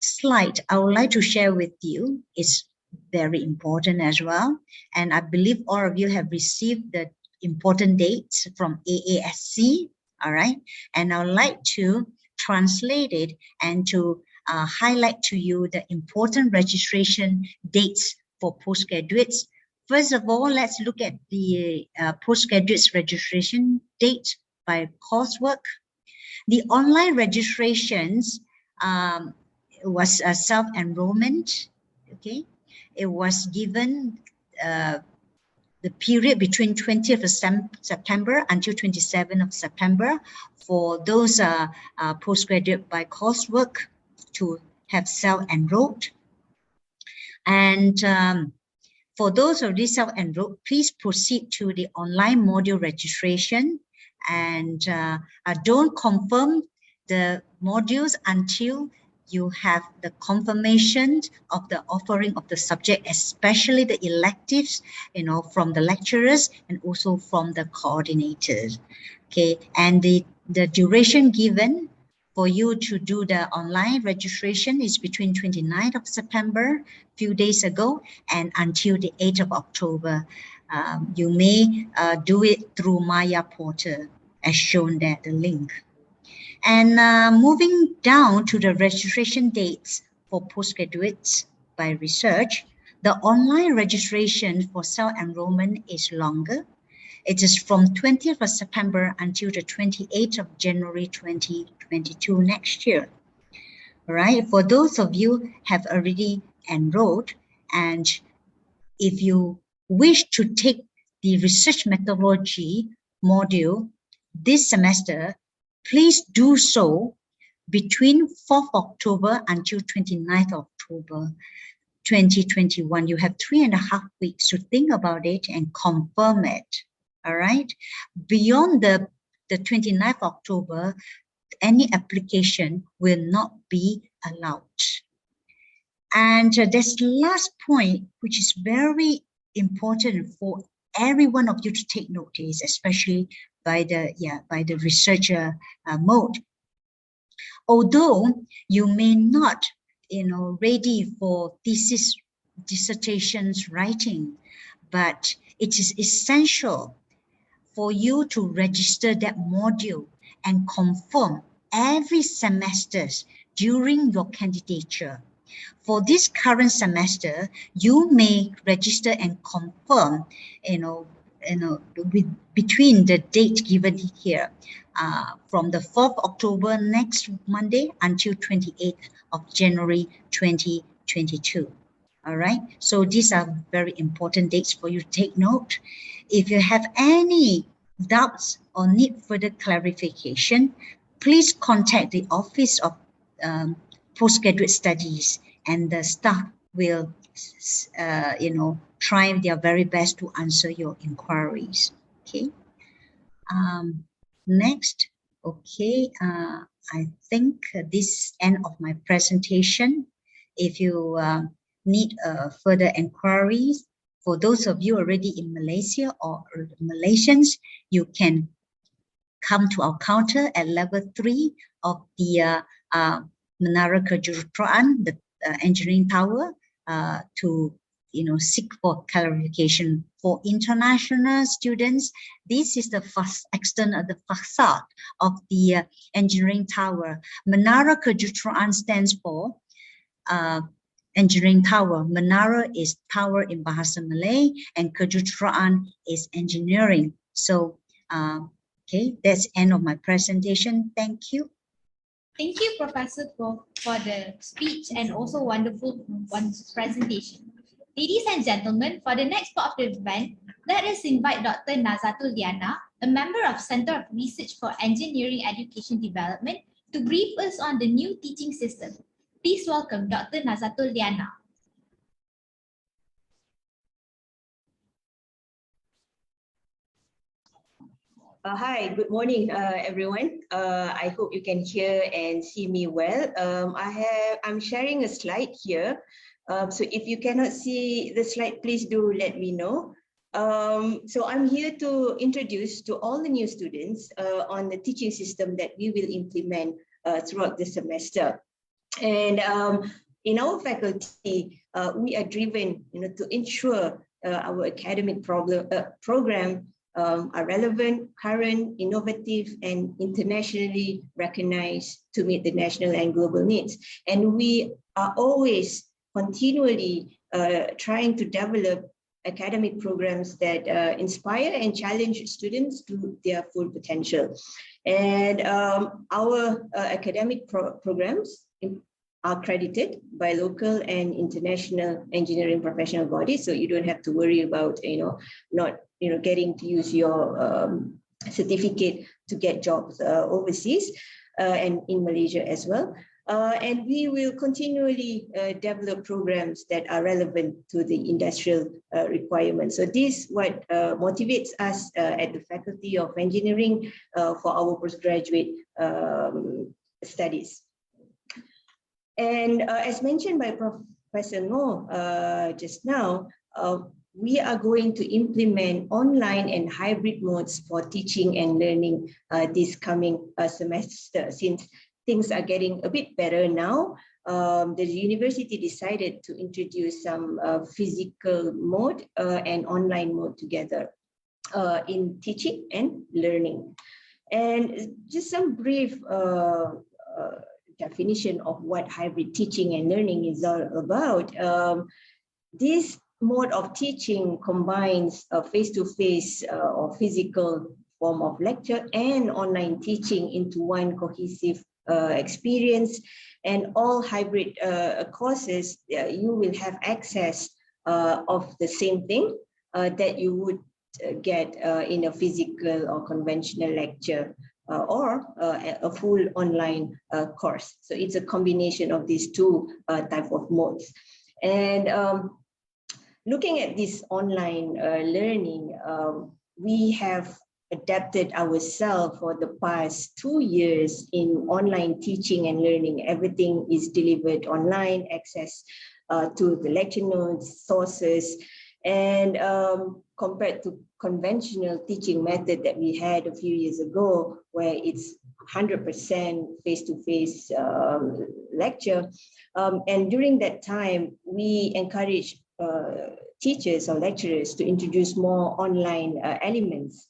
slide I would like to share with you is very important as well, and I believe all of you have received the important dates from AASC. All right, and I would like to translate it and to highlight to you the important registration dates for postgraduates. First of all, let's look at the postgraduates registration date by coursework. The online registrations was self-enrollment. Okay, it was given the period between 20th of September until 27th of September for those postgraduate by coursework to have self-enrolled. And for those already self-enrolled, please proceed to the online module registration, and don't confirm the modules until you have the confirmation of the offering of the subject, especially the electives, from the lecturers and also from the coordinators. Okay, and the duration given for you to do the online registration is between 29th of September, few days ago, and until the 8th of October. You may do it through Maya portal as shown there, the link. And moving down to the registration dates for postgraduates by research, the online registration for self-enrollment is longer. It is from 20th of September until the 28th of January 2022 next year. All right, for those of you have already enrolled, and if you wish to take the research methodology module this semester, please do so between 4th October until 29th October 2021. You have 3.5 weeks to think about it and confirm it. All right. Beyond the 29th October, any application will not be allowed. And this last point, which is very important for every one of you to take notice, especially by the researcher mode. Although you may not, ready for thesis dissertations writing, but it is essential for you to register that module and confirm every semester during your candidature. For this current semester, you may register and confirm, between the date given here, from the 4th October next Monday until 28th of January 2022. All right, so these are very important dates for you to take note. If you have any doubts or need further clarification, please contact the Office of Postgraduate Studies, and the staff will, try their very best to answer your inquiries. Okay. Next. Okay. I think this end of my presentation. If you need further inquiries, for those of you already in Malaysia or Malaysians, you can come to our counter at level 3 of the Menara Kejuruteraan, the engineering tower, to seek for clarification. For international students, this is the external, the facade of the engineering tower. Menara Kejuruteraan stands for engineering tower. Menara is tower in Bahasa Malay, and Kejuruteraan is engineering. So, okay, that's end of my presentation. Thank you. Thank you, Professor, for the speech and also wonderful presentation. Ladies and gentlemen, for the next part of the event, let us invite Dr. Nazatul Liana, a member of Center of Research for Engineering Education Development, to brief us on the new teaching system. Please welcome Dr. Nazatul Liana. Hi, good morning, everyone. I hope you can hear and see me well. I'm sharing a slide here. So if you cannot see the slide, please do let me know. So I'm here to introduce to all the new students on the teaching system that we will implement throughout the semester. And in our faculty, we are driven, to ensure our academic program are relevant, current, innovative, and internationally recognized to meet the national and global needs. And we are always continually trying to develop academic programs that inspire and challenge students to their full potential. And our academic programs are accredited by local and international engineering professional bodies, so you don't have to worry about not getting to use your certificate to get jobs overseas and in Malaysia as well. And we will continually develop programs that are relevant to the industrial requirements. So this is what motivates us at the Faculty of Engineering for our postgraduate studies. And as mentioned by Professor Noor just now, we are going to implement online and hybrid modes for teaching and learning this coming semester. Since things are getting a bit better now, the university decided to introduce some physical mode and online mode together in teaching and learning. And just some brief definition of what hybrid teaching and learning is all about. This mode of teaching combines a face-to-face or physical form of lecture and online teaching into one cohesive experience. And all hybrid courses, you will have access of the same thing that you would get in a physical or conventional lecture or a full online course. So it's a combination of these two type of modes. And looking at this online learning, we have adapted ourselves for the past 2 years in online teaching and learning. Everything is delivered online, access to the lecture notes, sources, and compared to conventional teaching method that we had a few years ago, where it's 100% face-to-face lecture. And during that time, we encourage teachers or lecturers to introduce more online elements.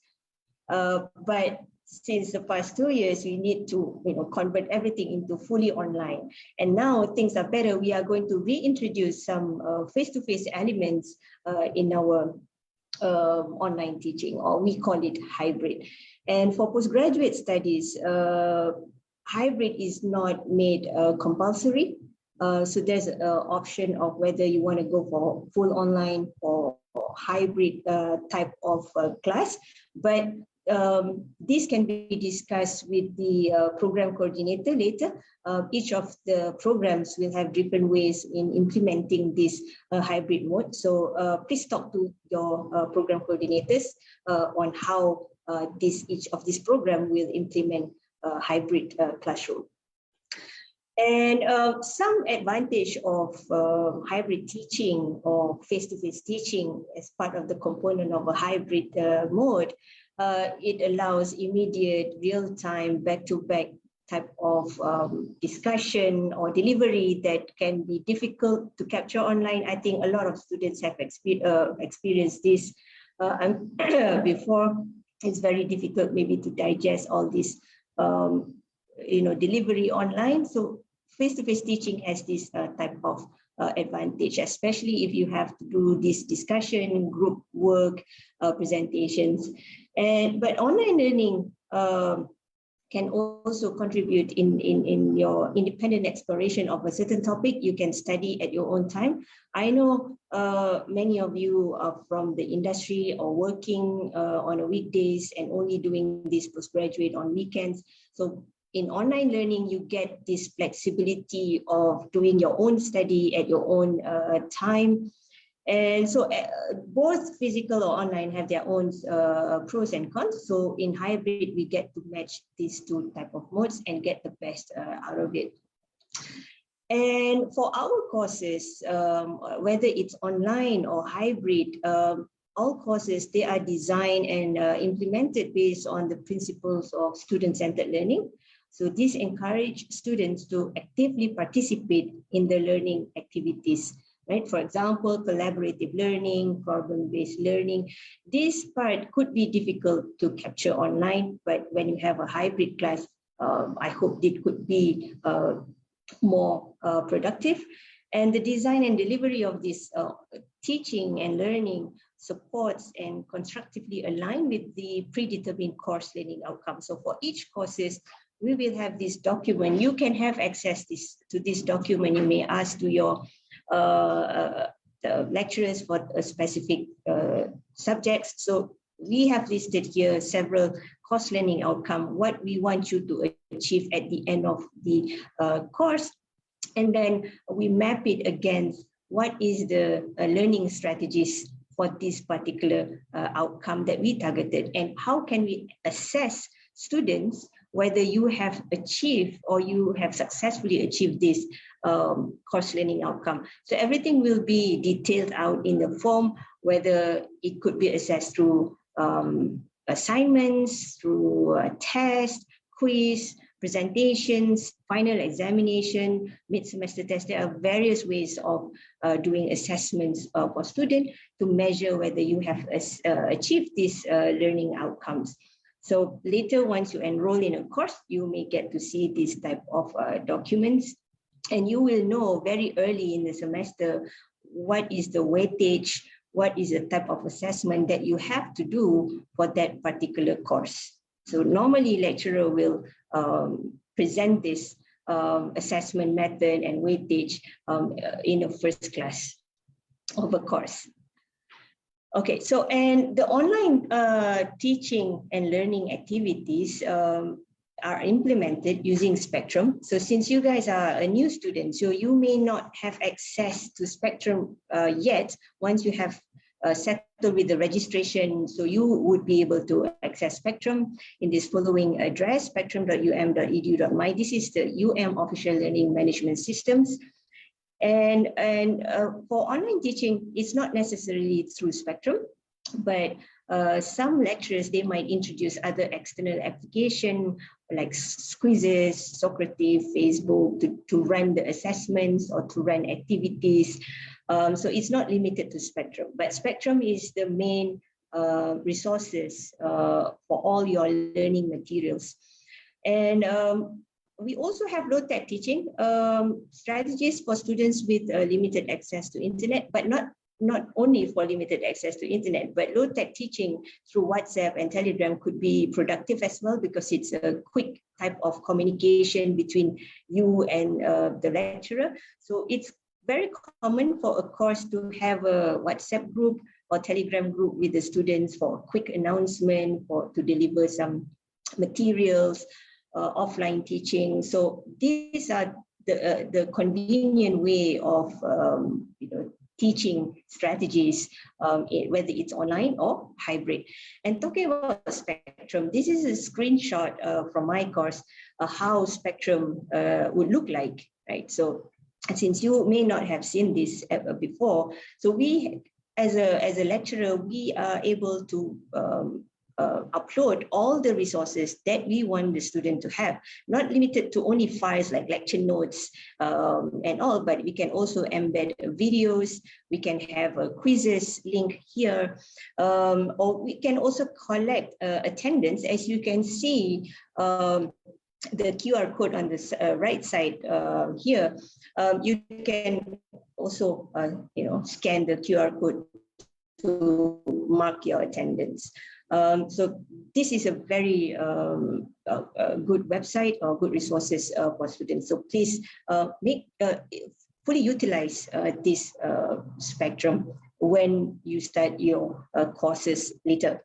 But since the past 2 years, we need to convert everything into fully online. And now things are better. We are going to reintroduce some face-to-face elements in our online teaching, or we call it hybrid. And for postgraduate studies, hybrid is not made compulsory. So there's an option of whether you want to go for full online or hybrid type of class. But this can be discussed with the program coordinator later. Each of the programs will have different ways in implementing this hybrid mode. So please talk to your program coordinators on how each of this program will implement hybrid classroom. And some advantage of hybrid teaching or face-to-face teaching as part of the component of a hybrid mode, it allows immediate, real-time, back-to-back type of discussion or delivery that can be difficult to capture online. I think a lot of students have experienced this before. It's very difficult maybe to digest all this delivery online. So face-to-face teaching has this type of advantage, especially if you have to do this discussion, group work, presentations. But online learning can also contribute in your independent exploration of a certain topic. You can study at your own time. I know many of you are from the industry or working on a weekdays and only doing this postgraduate on weekends. So in online learning, you get this flexibility of doing your own study at your own time. And so both physical or online have their own pros and cons. So in hybrid, we get to match these two type of modes and get the best out of it. And for our courses, whether it's online or hybrid, all courses, they are designed and implemented based on the principles of student-centered learning. So this encourages students to actively participate in the learning activities, right? For example, collaborative learning, problem-based learning. This part could be difficult to capture online, but when you have a hybrid class, I hope it could be more productive. And the design and delivery of this teaching and learning supports and constructively align with the predetermined course learning outcomes. So for each courses, we will have this document. You can have access to this document. You may ask to your lecturers for a specific subjects. So we have listed here several course learning outcomes, what we want you to achieve at the end of the course. And then we map it against what is the learning strategies for this particular outcome that we targeted, and how can we assess students whether you have achieved or you have successfully achieved this course learning outcome. So everything will be detailed out in the form, whether it could be assessed through assignments, through a test, quiz, presentations, final examination, mid-semester test. There are various ways of doing assessments for students to measure whether you have achieved these learning outcomes. So later, once you enroll in a course, you may get to see this type of documents, and you will know very early in the semester what is the weightage, what is the type of assessment that you have to do for that particular course. So normally lecturer will present this assessment method and weightage in a first class of a course. Okay, so and the online teaching and learning activities are implemented using Spectrum. So since you guys are a new student, so you may not have access to Spectrum yet. Once you have settled with the registration, so you would be able to access Spectrum in this following address, spectrum.um.edu.my. This is the official learning management systems. And for online teaching, it's not necessarily through Spectrum. but some lecturers, they might introduce other external application like quizzes, Socrates, Facebook to run the assessments or to run activities. So it's not limited to Spectrum, but Spectrum is the main resources for all your learning materials. And we also have low-tech teaching strategies for students with limited access to internet, but not only for limited access to internet, but low-tech teaching through WhatsApp and Telegram could be productive as well, because it's a quick type of communication between you and the lecturer. So it's very common for a course to have a WhatsApp group or Telegram group with the students for a quick announcement, or to deliver some materials, offline teaching. So these are the convenient way of teaching strategies, whether it's online or hybrid. And talking about Spectrum, this is a screenshot from my course, how Spectrum would look like, right? So since you may not have seen this before, so we, as a lecturer, we are able to upload all the resources that we want the student to have, not limited to only files like lecture notes and all, but we can also embed videos, we can have a quizzes link here, or we can also collect attendance. As you can see, the QR code on the right side here, you can also scan the QR code to mark your attendance. So this is a very good website or good resources for students. So please fully utilize this Spectrum when you start your courses later.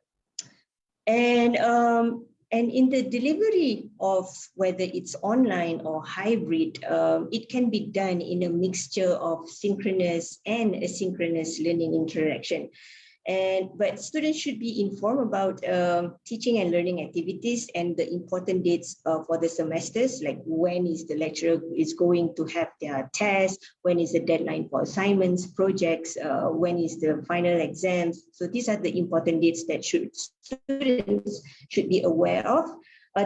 And in the delivery of whether it's online or hybrid, it can be done in a mixture of synchronous and asynchronous learning interaction. But students should be informed about teaching and learning activities and the important dates for the semesters, like when is the lecturer is going to have their test, when is the deadline for assignments, projects, when is the final exams. So these are the important dates that students should be aware of.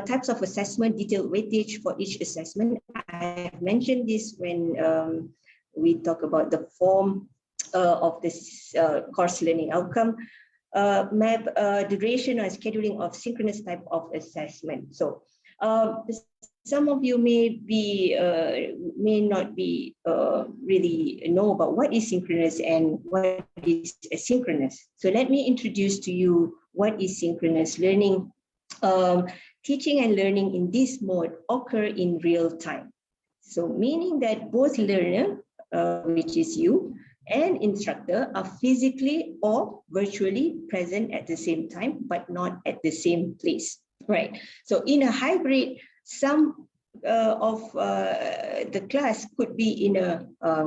Types of assessment, detailed weightage for each assessment. I have mentioned this when we talk about the form of this course learning outcome. Map duration or scheduling of synchronous type of assessment. So some of you may not be really know about what is synchronous and what is asynchronous. So let me introduce to you what is synchronous learning. Teaching and learning in this mode occur in real time. So meaning that both learner, which is you, and instructor are physically or virtually present at the same time, but not at the same place, right? So in a hybrid, some of the class could be in a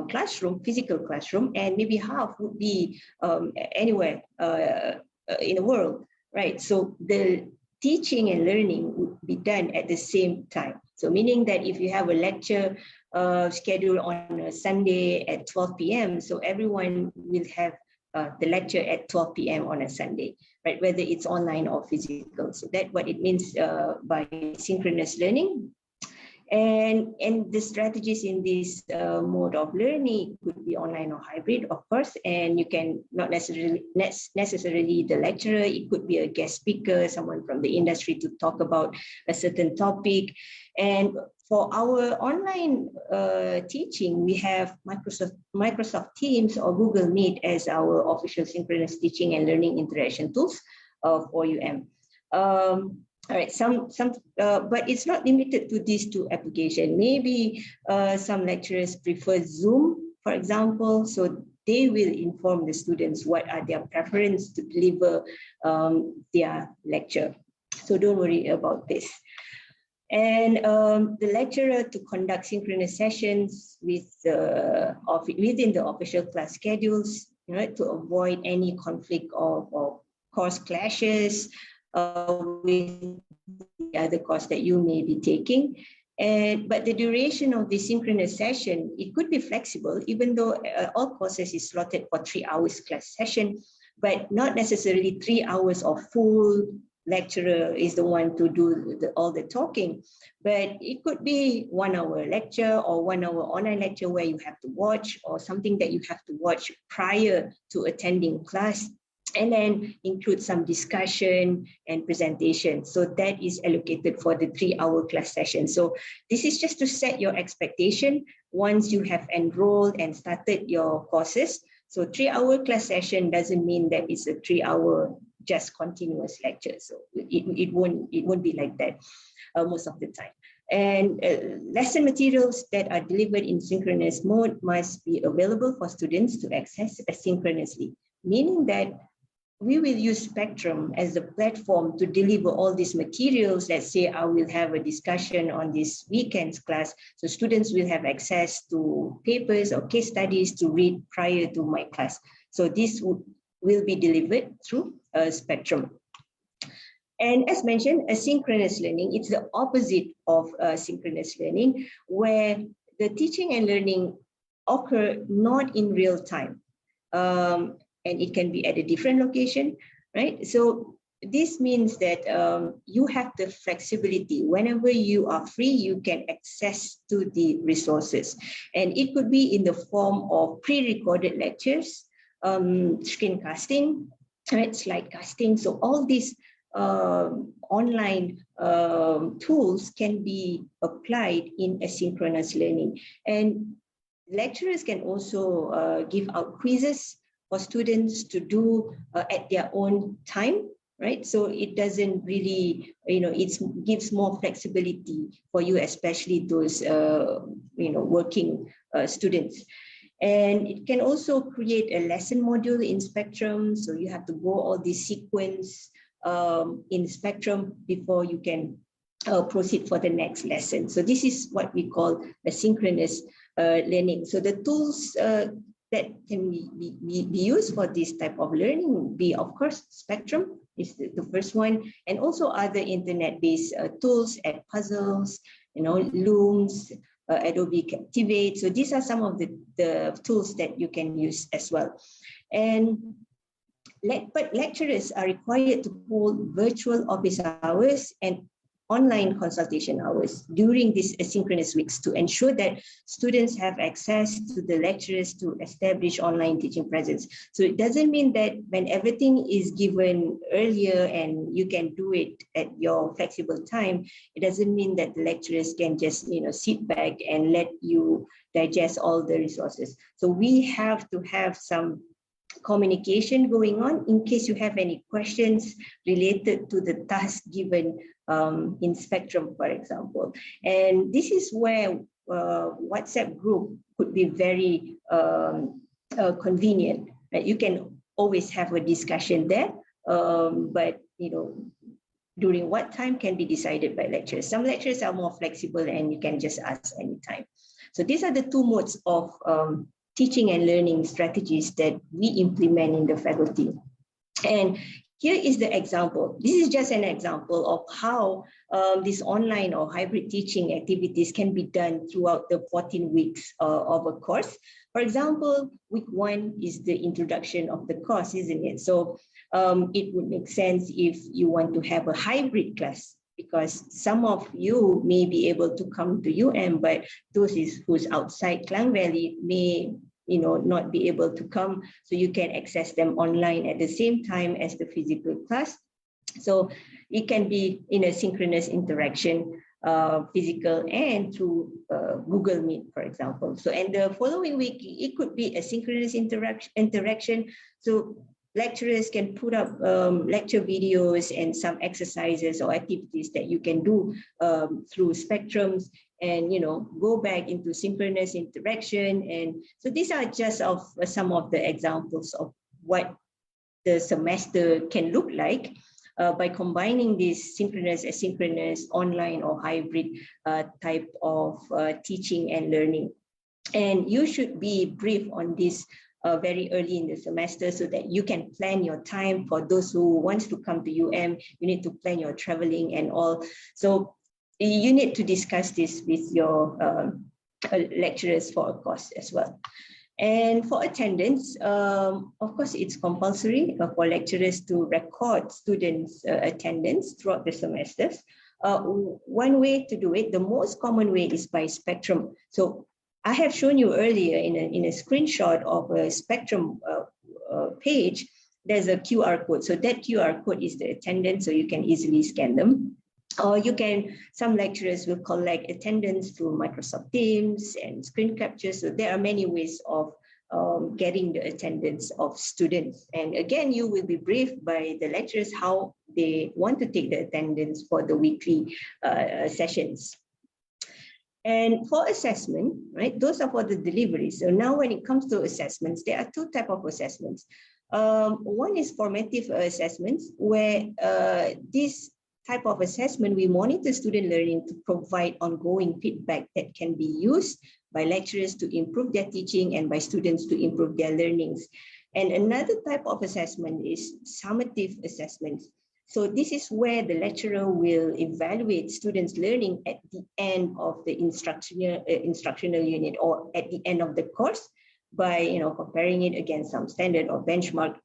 classroom, physical classroom, and maybe half would be anywhere in the world, right? So the teaching and learning would be done at the same time. So meaning that if you have a lecture scheduled on a Sunday at 12 p.m., so everyone will have the lecture at 12 p.m. on a Sunday, right? Whether it's online or physical. So that's what it means by synchronous learning. And the strategies in this mode of learning could be online or hybrid, of course, and you can not necessarily the lecturer, it could be a guest speaker, someone from the industry to talk about a certain topic. And for our online teaching, we have Microsoft Teams or Google Meet as our official synchronous teaching and learning interaction tools for UM. All right, but it's not limited to these two applications. Maybe some lecturers prefer Zoom, for example, so they will inform the students what are their preference to deliver their lecture. So don't worry about this. And the lecturer to conduct synchronous sessions within the official class schedules, to avoid any conflict of course clashes with the other course that you may be taking. But the duration of the synchronous session, it could be flexible, even though all courses is slotted for 3 hours class session. but not necessarily 3 hours of full lecturer is the one to do all the talking, but it could be 1 hour lecture or 1 hour online lecture where you have to watch, or something that you have to watch prior to attending class, and then include some discussion and presentation. So that is allocated for the 3 hour class session. So this is just to set your expectation once you have enrolled and started your courses. So 3 hour class session doesn't mean that it's a 3 hour just continuous lecture. So it won't be like that most of the time. And lesson materials that are delivered in synchronous mode must be available for students to access asynchronously, meaning that we will use Spectrum as the platform to deliver all these materials. Let's say I will have a discussion on this weekend's class. So students will have access to papers or case studies to read prior to my class. So this will be delivered through Spectrum. And as mentioned, asynchronous learning, it's the opposite of synchronous learning, where the teaching and learning occur not in real time. And it can be at a different location, right? So this means that you have the flexibility. Whenever you are free, you can access to the resources. And it could be in the form of pre-recorded lectures, screencasting, right? Slide casting. So all these online tools can be applied in asynchronous learning. And lecturers can also give out quizzes for students to do at their own time, right? So it doesn't really, it gives more flexibility for you, especially those, working students. And it can also create a lesson module in Spectrum. So you have to go all this sequence in Spectrum before you can proceed for the next lesson. So this is what we call asynchronous learning. So the tools that can be used for this type of learning would be, of course, Spectrum is the first one, and also other internet-based tools, Edpuzzles, Looms, Adobe Captivate. So these are some of the tools that you can use as well. But lecturers are required to hold virtual office hours and online consultation hours during these asynchronous weeks to ensure that students have access to the lecturers to establish online teaching presence. So it doesn't mean that when everything is given earlier and you can do it at your flexible time, it doesn't mean that the lecturers can just sit back and let you digest all the resources. So we have to have some communication going on in case you have any questions related to the task given in Spectrum, for example. And this is where WhatsApp group could be very convenient, right? You can always have a discussion there, but during what time can be decided by lecturers. Some lecturers are more flexible and you can just ask anytime. So these are the two modes of teaching and learning strategies that we implement in the faculty. And here is the example. This is just an example of how these online or hybrid teaching activities can be done throughout the 14 weeks of a course. For example, week 1 is the introduction of the course, isn't it? So it would make sense if you want to have a hybrid class, because some of you may be able to come to but those who's outside Klang Valley may not be able to come, so you can access them online at the same time as the physical class. So it can be in a synchronous interaction, physical and through Google Meet, for example. So and the following week, it could be a synchronous interaction. So lecturers can put up lecture videos and some exercises or activities that you can do through Spectrums, and go back into synchronous interaction. And so these are just some of the examples of what the semester can look like by combining this synchronous, asynchronous, online or hybrid type of teaching and learning. And you should be briefed on this very early in the semester so that you can plan your time. For those who wants to come to you need to plan your traveling and all. So you need to discuss this with your lecturers for a course as well. And for attendance, of course, it's compulsory for lecturers to record students' attendance throughout the semesters. One way to do it, the most common way, is by spectrum. So I have shown you earlier in a screenshot of a spectrum page, there's a QR code. So that QR code is the attendance, so you can easily scan them. Or you can, some lecturers will collect attendance through Microsoft Teams and screen capture. So there are many ways of getting the attendance of students. And again, you will be briefed by the lecturers how they want to take the attendance for the weekly sessions. And for assessment, right, those are for the delivery. So now when it comes to assessments, there are two types of assessments. One is formative assessments, where this type of assessment, we monitor student learning to provide ongoing feedback that can be used by lecturers to improve their teaching and by students to improve their learnings. And another type of assessment is summative assessments. So this is where the lecturer will evaluate students' learning at the end of the instructional unit, or at the end of the course, by comparing it against some standard or benchmark.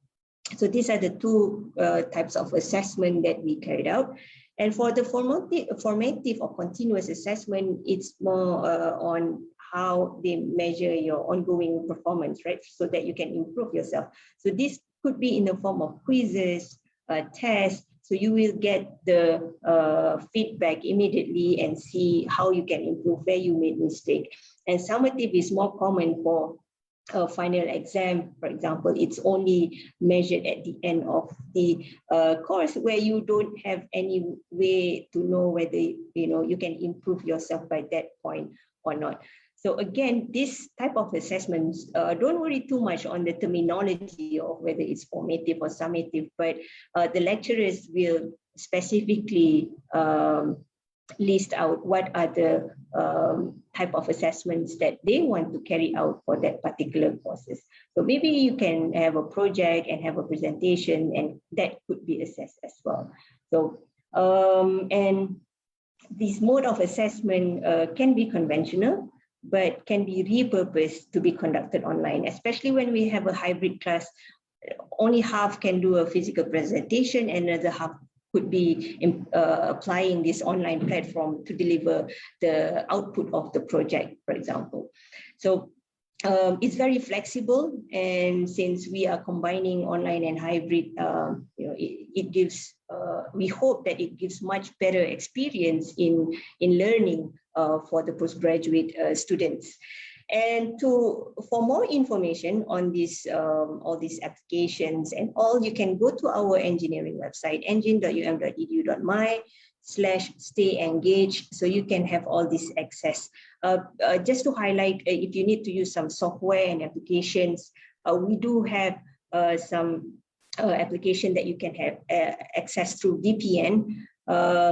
So these are the two types of assessment that we carried out. And for the formative or continuous assessment, it's more on how they measure your ongoing performance, right? So that you can improve yourself. So this could be in the form of quizzes, tests. So you will get the feedback immediately and see how you can improve, where you made mistake. And summative is more common for a final exam, for example. It's only measured at the end of the course, where you don't have any way to know whether you can improve yourself by that point or not. So again, this type of assessments, don't worry too much on the terminology of whether it's formative or summative, but the lecturers will specifically list out what are the type of assessments that they want to carry out for that particular courses. So maybe you can have a project and have a presentation, and that could be assessed as well. So, and this mode of assessment can be conventional, but can be repurposed to be conducted online, especially when we have a hybrid class. Only half can do a physical presentation, and another half could be applying this online platform to deliver the output of the project, for example. So it's very flexible, and since we are combining online and hybrid, it gives, we hope that it gives much better experience in learning for the postgraduate students. And for more information on this, all these applications and all, you can go to our engineering website, engine.um.edu.my/stay engaged. So you can have all this access. Just to highlight, if you need to use some software and applications, we do have some application that you can have access through VPN.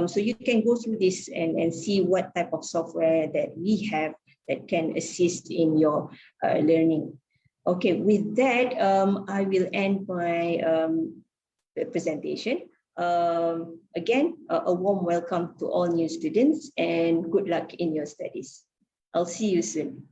So you can go through this and see what type of software that we have that can assist in your learning. Okay, with that, I will end my presentation. Again, a warm welcome to all new students, and good luck in your studies. I'll see you soon.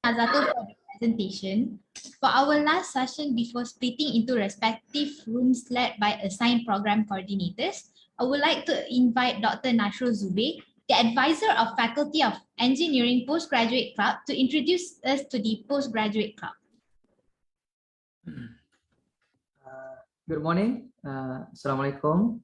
Azatul for the presentation. For our last session before splitting into respective rooms led by assigned program coordinators, I would like to invite Dr. Nasrul Zubir, the advisor of Faculty of Engineering Postgraduate Club, to introduce us to the Postgraduate Club. Good morning. Assalamualaikum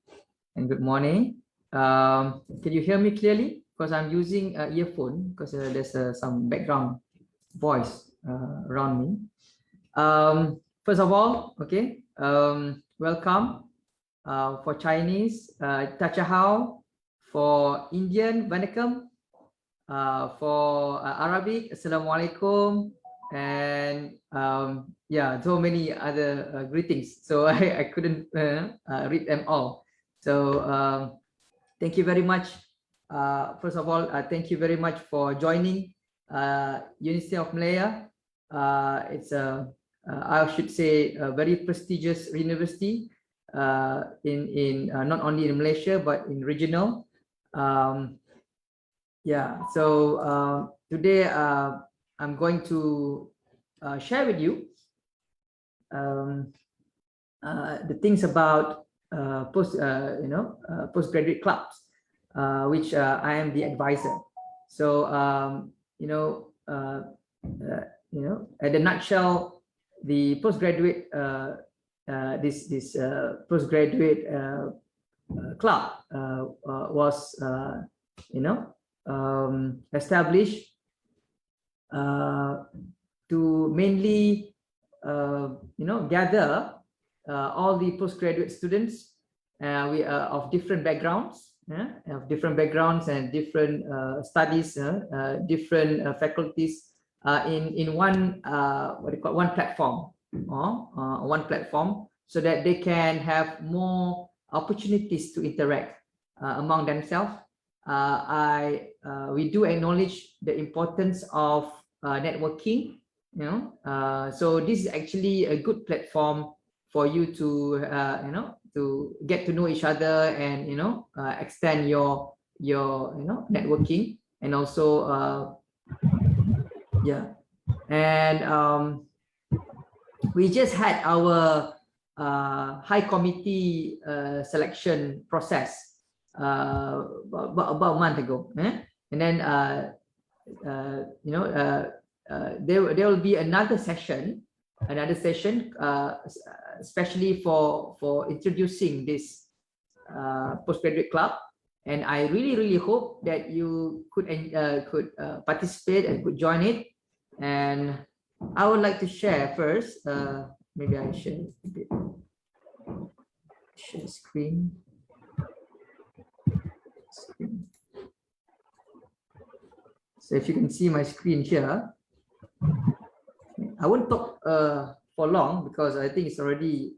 and good morning. Can you hear me clearly? Because I'm using an earphone because there's some background voice around me. First of all, okay, welcome. For Chinese, Tachahao. For Indian, Vanakkam. For Arabic, Assalamualaikum. And yeah, so many other greetings. So I couldn't read them all. So thank you very much. First of all, thank you very much for joining Universiti of Malaya. It's I should say a very prestigious university in not only in Malaysia but in regional. Yeah, so today I'm going to share with you the things about postgraduate clubs, which I am the advisor. So at the nutshell, the postgraduate this postgraduate club was established to mainly gather all the postgraduate students of different backgrounds, and different studies, different faculties in one what do you call one platform, so that they can have more opportunities to interact among themselves. We do acknowledge the importance of networking, so this is actually a good platform for you to to get to know each other and extend your networking, and also yeah, and we just had our high committee selection process about a month ago, and then there will be another session, especially for introducing this postgraduate club, and I really hope that you could participate and could join it. And I would like to share first. Maybe I share a bit. Share screen. So if you can see my screen here, I won't talk for long because I think it's already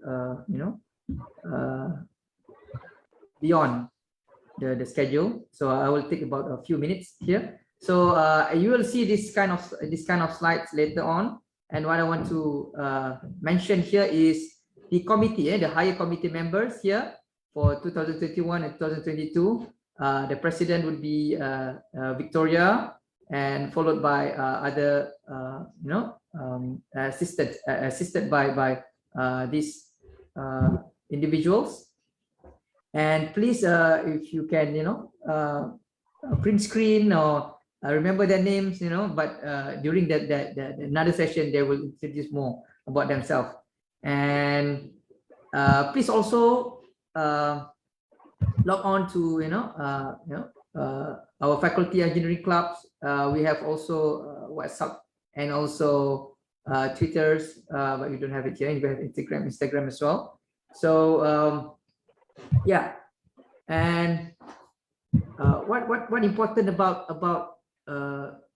beyond the schedule. So I will take about a few minutes here. So you will see this kind of slides later on. And what I want to mention here is the committee, the higher committee members here for 2021 and 2022. The president would be Victoria, and followed by other assisted by these individuals. And please, if you can, print screen or remember their names, but during that another session, they will introduce more about themselves. And please also log on to our faculty engineering clubs. We have also WhatsApp and also Twitters, but we don't have it here. We have Instagram as well. So yeah, and what important about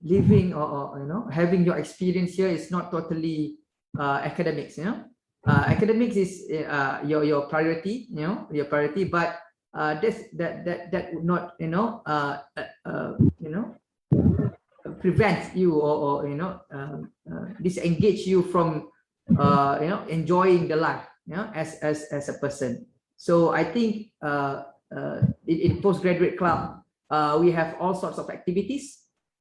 living or having your experience here is not totally academics. Academics is your priority, your priority, but that would not prevent you or disengage you from enjoying the life, as a person. So I think in postgraduate club we have all sorts of activities.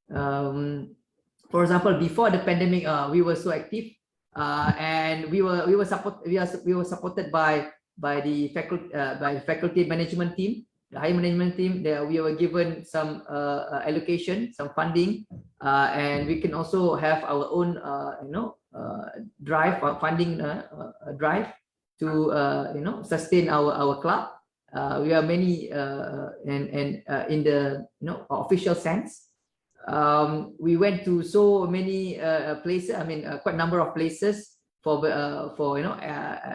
For example, before the pandemic, we were so active, and we were supported by the faculty management team, the high management team. There we were given some allocation, some funding, and we can also have our own funding drive to sustain our club. We are many and in the official sense. We went to so many places. I mean, quite a number of places for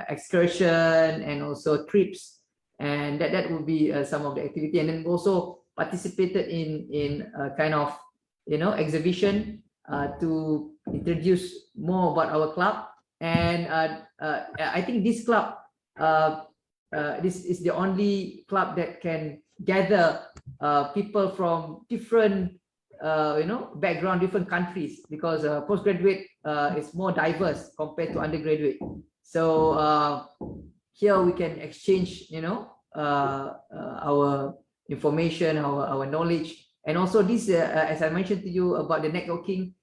excursion and also trips, and that would be some of the activity. And then also participated in a kind of exhibition to introduce more about our club. And I think this club, this is the only club that can gather people from different background, different countries, because postgraduate is more diverse compared to undergraduate. So here we can exchange our information, our knowledge, And also this, as I mentioned to you about the networking,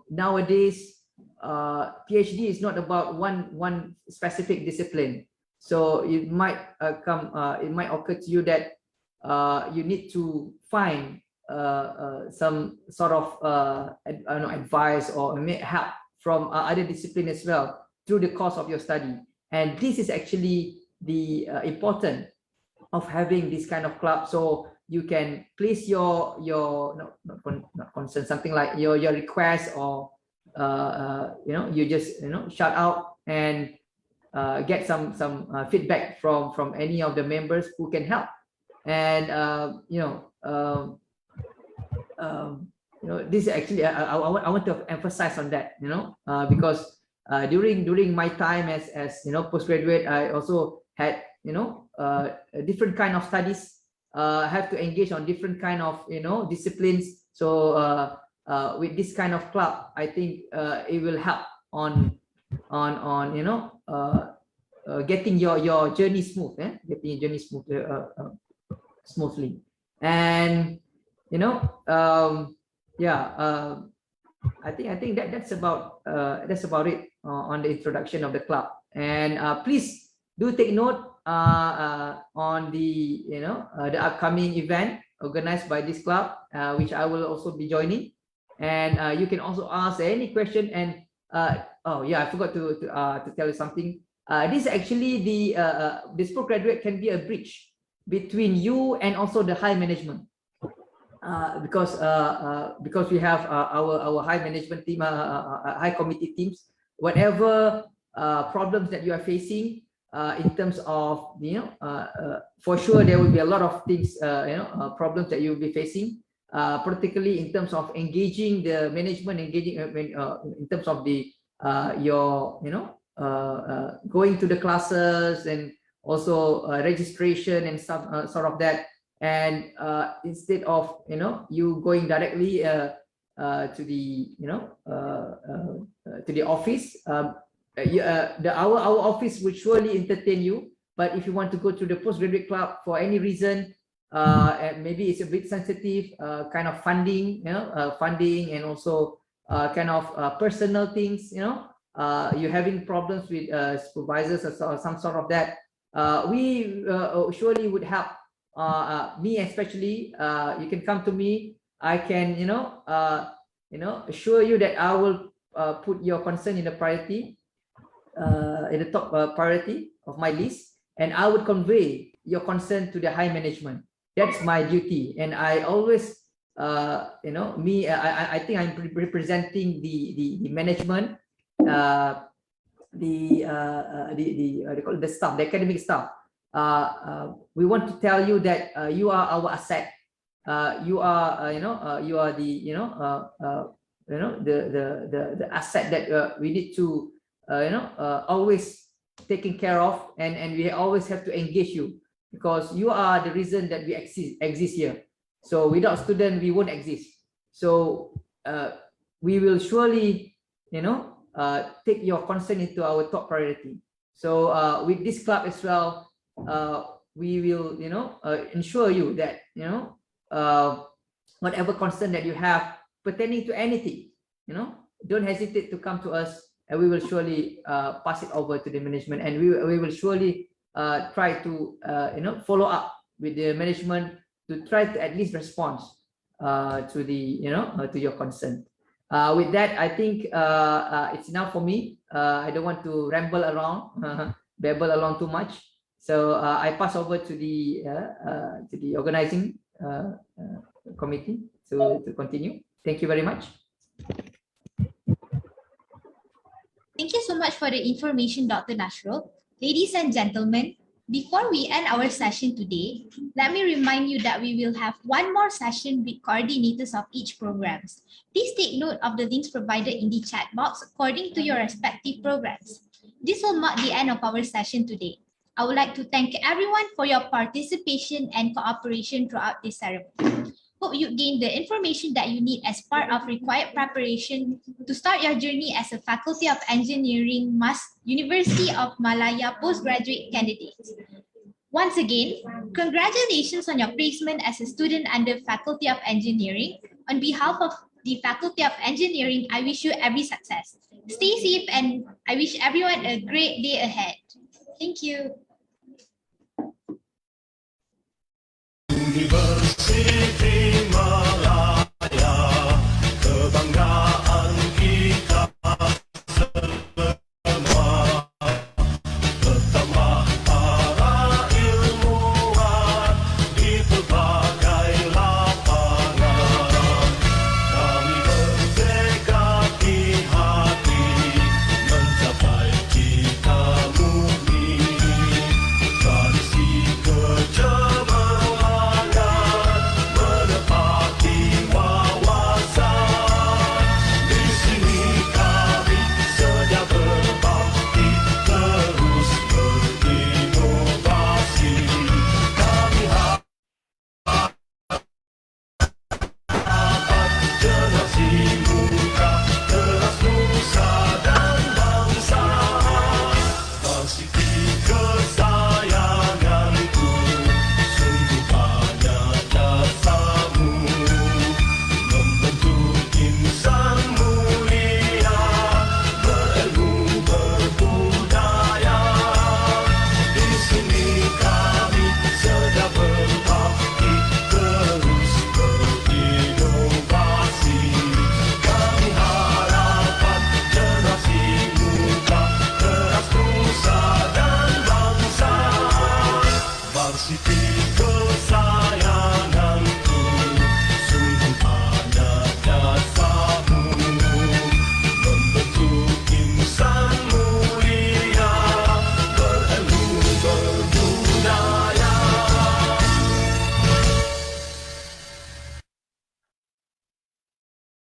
nowadays, PhD is not about one specific discipline. So it might it might occur to you that you need to find some sort of advice or help from other discipline as well through the course of your study. And this is actually the important of having this kind of club. So you can place your not concern, something like your request, or you just shout out and get some feedback from any of the members who can help. And this actually I want to emphasize on that, because during my time as postgraduate, I also had a different kind of studies, have to engage on different kind of disciplines. So with this kind of club, I think it will help on getting your journey smooth, getting your journey smoothly. And I think that's about it on the introduction of the club. And please do take note on the the upcoming event organized by this club, which I will also be joining. And you can also ask any question. And oh yeah, I forgot to tell you something. This actually this postgraduate can be a bridge between you and also the high management, because we have our high management team, high committee teams. Whatever problems that you are facing, in terms of for sure there will be a lot of things, problems that you will be facing, particularly in terms of engaging the management, in terms of the your going to the classes, and also registration and stuff, sort of that. And instead of you going directly to the to the office, our office will surely entertain you. But if you want to go to the postgraduate club for any reason, and maybe it's a bit sensitive, kind of funding, funding, and also kind of personal things, you're having problems with supervisors or some sort of that, we surely would help. Me especially, you can come to me. I can assure you that I will put your concern in the priority, in the top priority of my list, and I would convey your concern to the high management. That's my duty. And I always I think I'm representing the management, the staff, the academic staff. We want to tell you that you are our asset. You are you are the the asset that we need to always taking care of, and we always have to engage you, because you are the reason that we exist here. So without student we won't exist. So we will surely take your concern into our top priority. So with this club as well, we will ensure you that whatever concern that you have pertaining to anything, don't hesitate to come to us, and we will surely pass it over to the management, and we will surely try to follow up with the management to try to at least respond to the to your concern. With that, I think it's enough for me. I don't want to ramble around, babble along too much. So I pass over to the organizing committee to continue. Thank you very much. Thank you so much for the information, Dr. Nasrul. Ladies and gentlemen, before we end our session today, let me remind you that we will have one more session with coordinators of each programs. Please take note of the links provided in the chat box according to your respective programs. This will mark the end of our session today. I would like to thank everyone for your participation and cooperation throughout this ceremony. Hope you gained the information that you need as part of required preparation to start your journey as a Faculty of Engineering, University of Malaya postgraduate candidate. Once again, congratulations on your placement as a student under Faculty of Engineering. On behalf of the Faculty of Engineering, I wish you every success. Stay safe and I wish everyone a great day ahead. Thank you. Universiti Malaya.